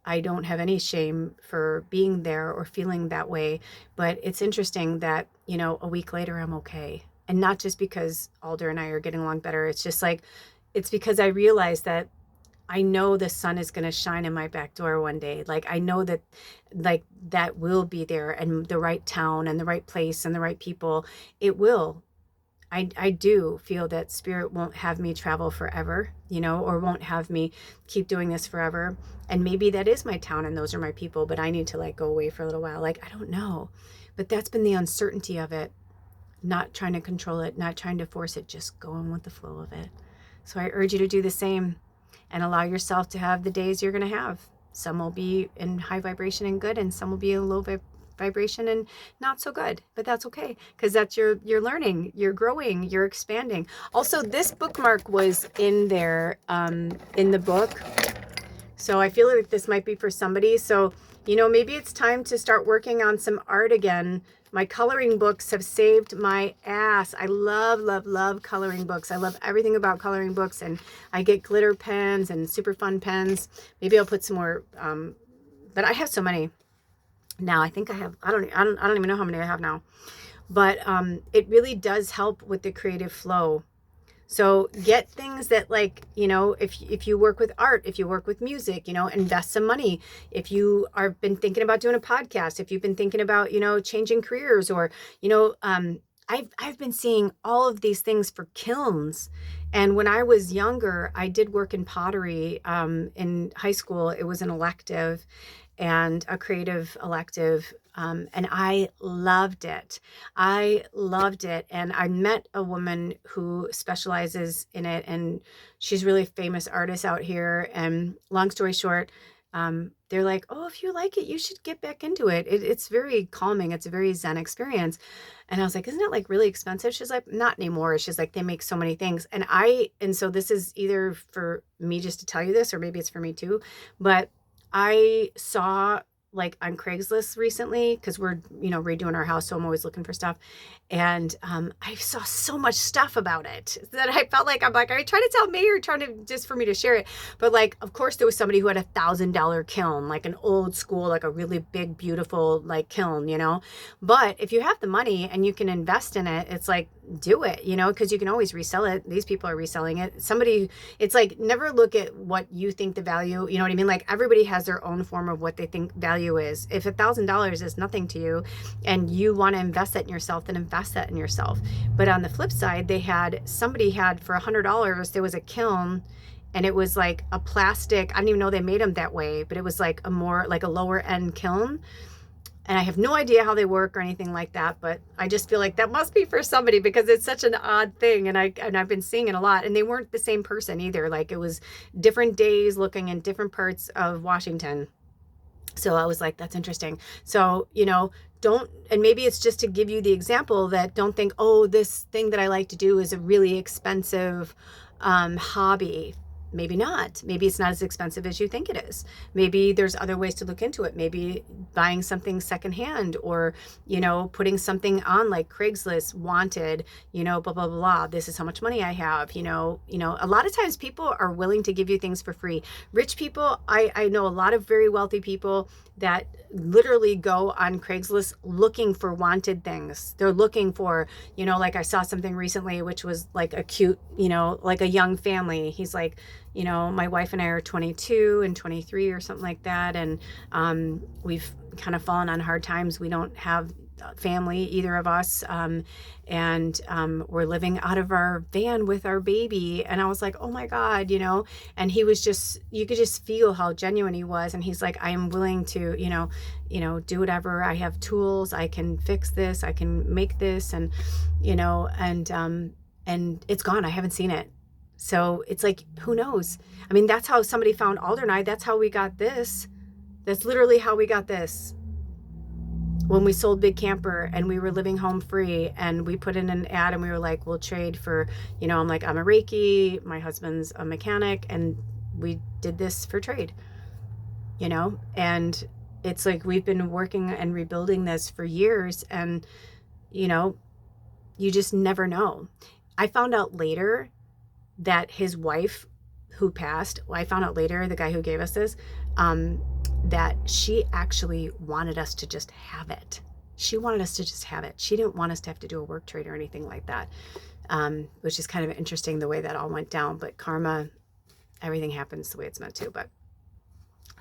I don't have any shame for being there or feeling that way, but it's interesting that, a week later I'm okay. And not just because Alder and I are getting along better. It's just like, it's because I realized that I know the sun is going to shine in my back door one day. Like, I know that that will be there, and the right town and the right place and the right people, it will. I do feel that spirit won't have me travel forever, or won't have me keep doing this forever. And maybe that is my town and those are my people, but I need to go away for a little while. I don't know, but that's been the uncertainty of it, not trying to control it, not trying to force it, just going with the flow of it. So I urge you to do the same. And allow yourself to have the days you're going to have. Some will be in high vibration and good, and some will be in low vibration and not so good, but that's okay, because that's you're learning, you're growing, you're expanding. Also, this bookmark was in there, in the book. So I feel like this might be for somebody. So, maybe it's time to start working on some art again. My coloring books have saved my ass. I love, love, love coloring books. I love everything about coloring books, and I get glitter pens and super fun pens. Maybe I'll put some more, but I have so many now. I think I have, I don't even know how many I have now, but it really does help with the creative flow. So get things that, like, if you work with art, if you work with music, invest some money. If you are been thinking about doing a podcast, if you've been thinking about, changing careers, or, I've been seeing all of these things for kilns. And when I was younger, I did work in pottery in high school. It was an elective, and a creative elective. And I loved it. I loved it. And I met a woman who specializes in it, and she's really a famous artist out here. And long story short, they're like, oh, if you like it, you should get back into it. It's very calming. It's a very Zen experience. And I was like, isn't it like really expensive? She's like, not anymore. She's like, they make so many things. And so this is either for me just to tell you this, or maybe it's for me too. But I saw, like, on Craigslist recently, because we're, redoing our house. So I'm always looking for stuff. And I saw so much stuff about it that I felt like, I'm like, are you trying to tell me, or trying to just for me to share it? But like, of course, there was somebody who had $1,000 kiln, like an old school, like a really big, beautiful, like kiln, But if you have the money and you can invest in it, it's like, do it, because you can always resell it. These people are reselling it. It's like, never look at what you think the value, you know what I mean? Like, everybody has their own form of what they think value is. If $1,000 is nothing to you and you want to invest that in yourself, then invest that in yourself. But on the flip side, somebody had for $100, there was a kiln, and it was like a plastic, I didn't even know they made them that way, but it was like a lower end kiln. And I have no idea how they work or anything like that, but I just feel like that must be for somebody, because it's such an odd thing. And I've been seeing it a lot, and they weren't the same person either. Like, it was different days looking in different parts of Washington. So I was like, that's interesting. So, and maybe it's just to give you the example that don't think, oh, this thing that I like to do is a really expensive hobby. Maybe not. Maybe it's not as expensive as you think it is. Maybe there's other ways to look into it. Maybe buying something secondhand, or, putting something on like Craigslist, wanted, blah, blah, blah, blah. This is how much money I have, a lot of times people are willing to give you things for free. Rich people, I know a lot of very wealthy people that literally go on Craigslist looking for wanted things. They're looking for, like, I saw something recently, which was like a cute, like a young family. He's like, my wife and I are 22 and 23 or something like that. And we've kind of fallen on hard times. We don't have family, either of us. And we're living out of our van with our baby. And I was like, oh my God, and he was just, you could just feel how genuine he was. And he's like, I am willing to, do whatever. I have tools. I can fix this. I can make this. And, and it's gone. I haven't seen it. So it's like, who knows? I mean, that's how somebody found Alderney. That's how we got this. That's literally how we got this. When we sold Big Camper and we were living home free, and we put in an ad, and we were like, we'll trade for, I'm like, I'm a Reiki, my husband's a mechanic, and we did this for trade, and it's like, we've been working and rebuilding this for years, and, you just never know. I found out later that his wife, who passed, I found out later, the guy who gave us this, that she actually wanted us to just have it. She wanted us to just have it. She didn't want us to have to do a work trade or anything like that, which is kind of interesting the way that all went down. But karma, everything happens the way it's meant to. But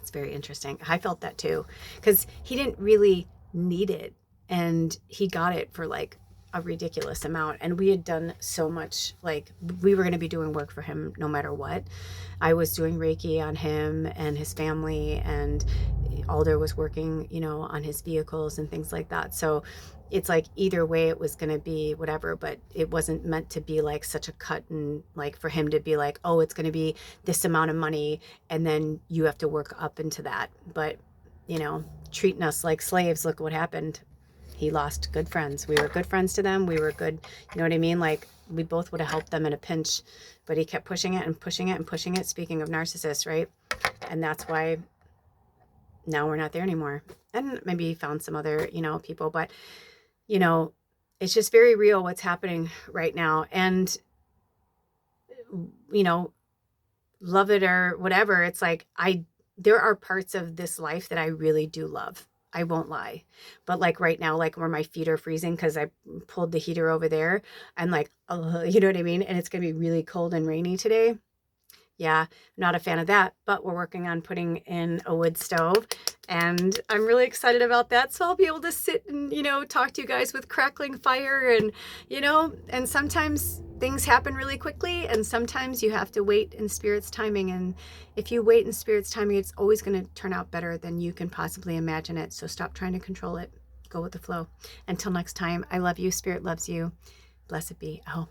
it's very interesting. I felt that too, because he didn't really need it, and he got it for like a ridiculous amount. And we had done so much, like, we were going to be doing work for him no matter what. I was doing Reiki on him and his family, and Alder was working, on his vehicles and things like that. So it's like, either way it was going to be whatever, but it wasn't meant to be like such a cut, and like for him to be like, oh, it's going to be this amount of money, and then you have to work up into that. But treating us like slaves. Look what happened. He lost good friends. We were good friends to them. We were good, you know what I mean? Like, we both would have helped them in a pinch, but he kept pushing it and pushing it and pushing it. Speaking of narcissists, right? And that's why now we're not there anymore. And maybe he found some other, people, but, it's just very real what's happening right now. And, you know, love it or whatever, it's like, there are parts of this life that I really do love. I won't lie. But like right now, like where my feet are freezing because I pulled the heater over there, I'm like, you know what I mean? And it's going to be really cold and rainy today. Yeah, not a fan of that, but we're working on putting in a wood stove and I'm really excited about that. So I'll be able to sit and, talk to you guys with crackling fire and, and sometimes things happen really quickly and sometimes you have to wait in Spirit's timing. And if you wait in Spirit's timing, it's always going to turn out better than you can possibly imagine it. So stop trying to control it. Go with the flow. Until next time, I love you. Spirit loves you. Blessed be. Oh.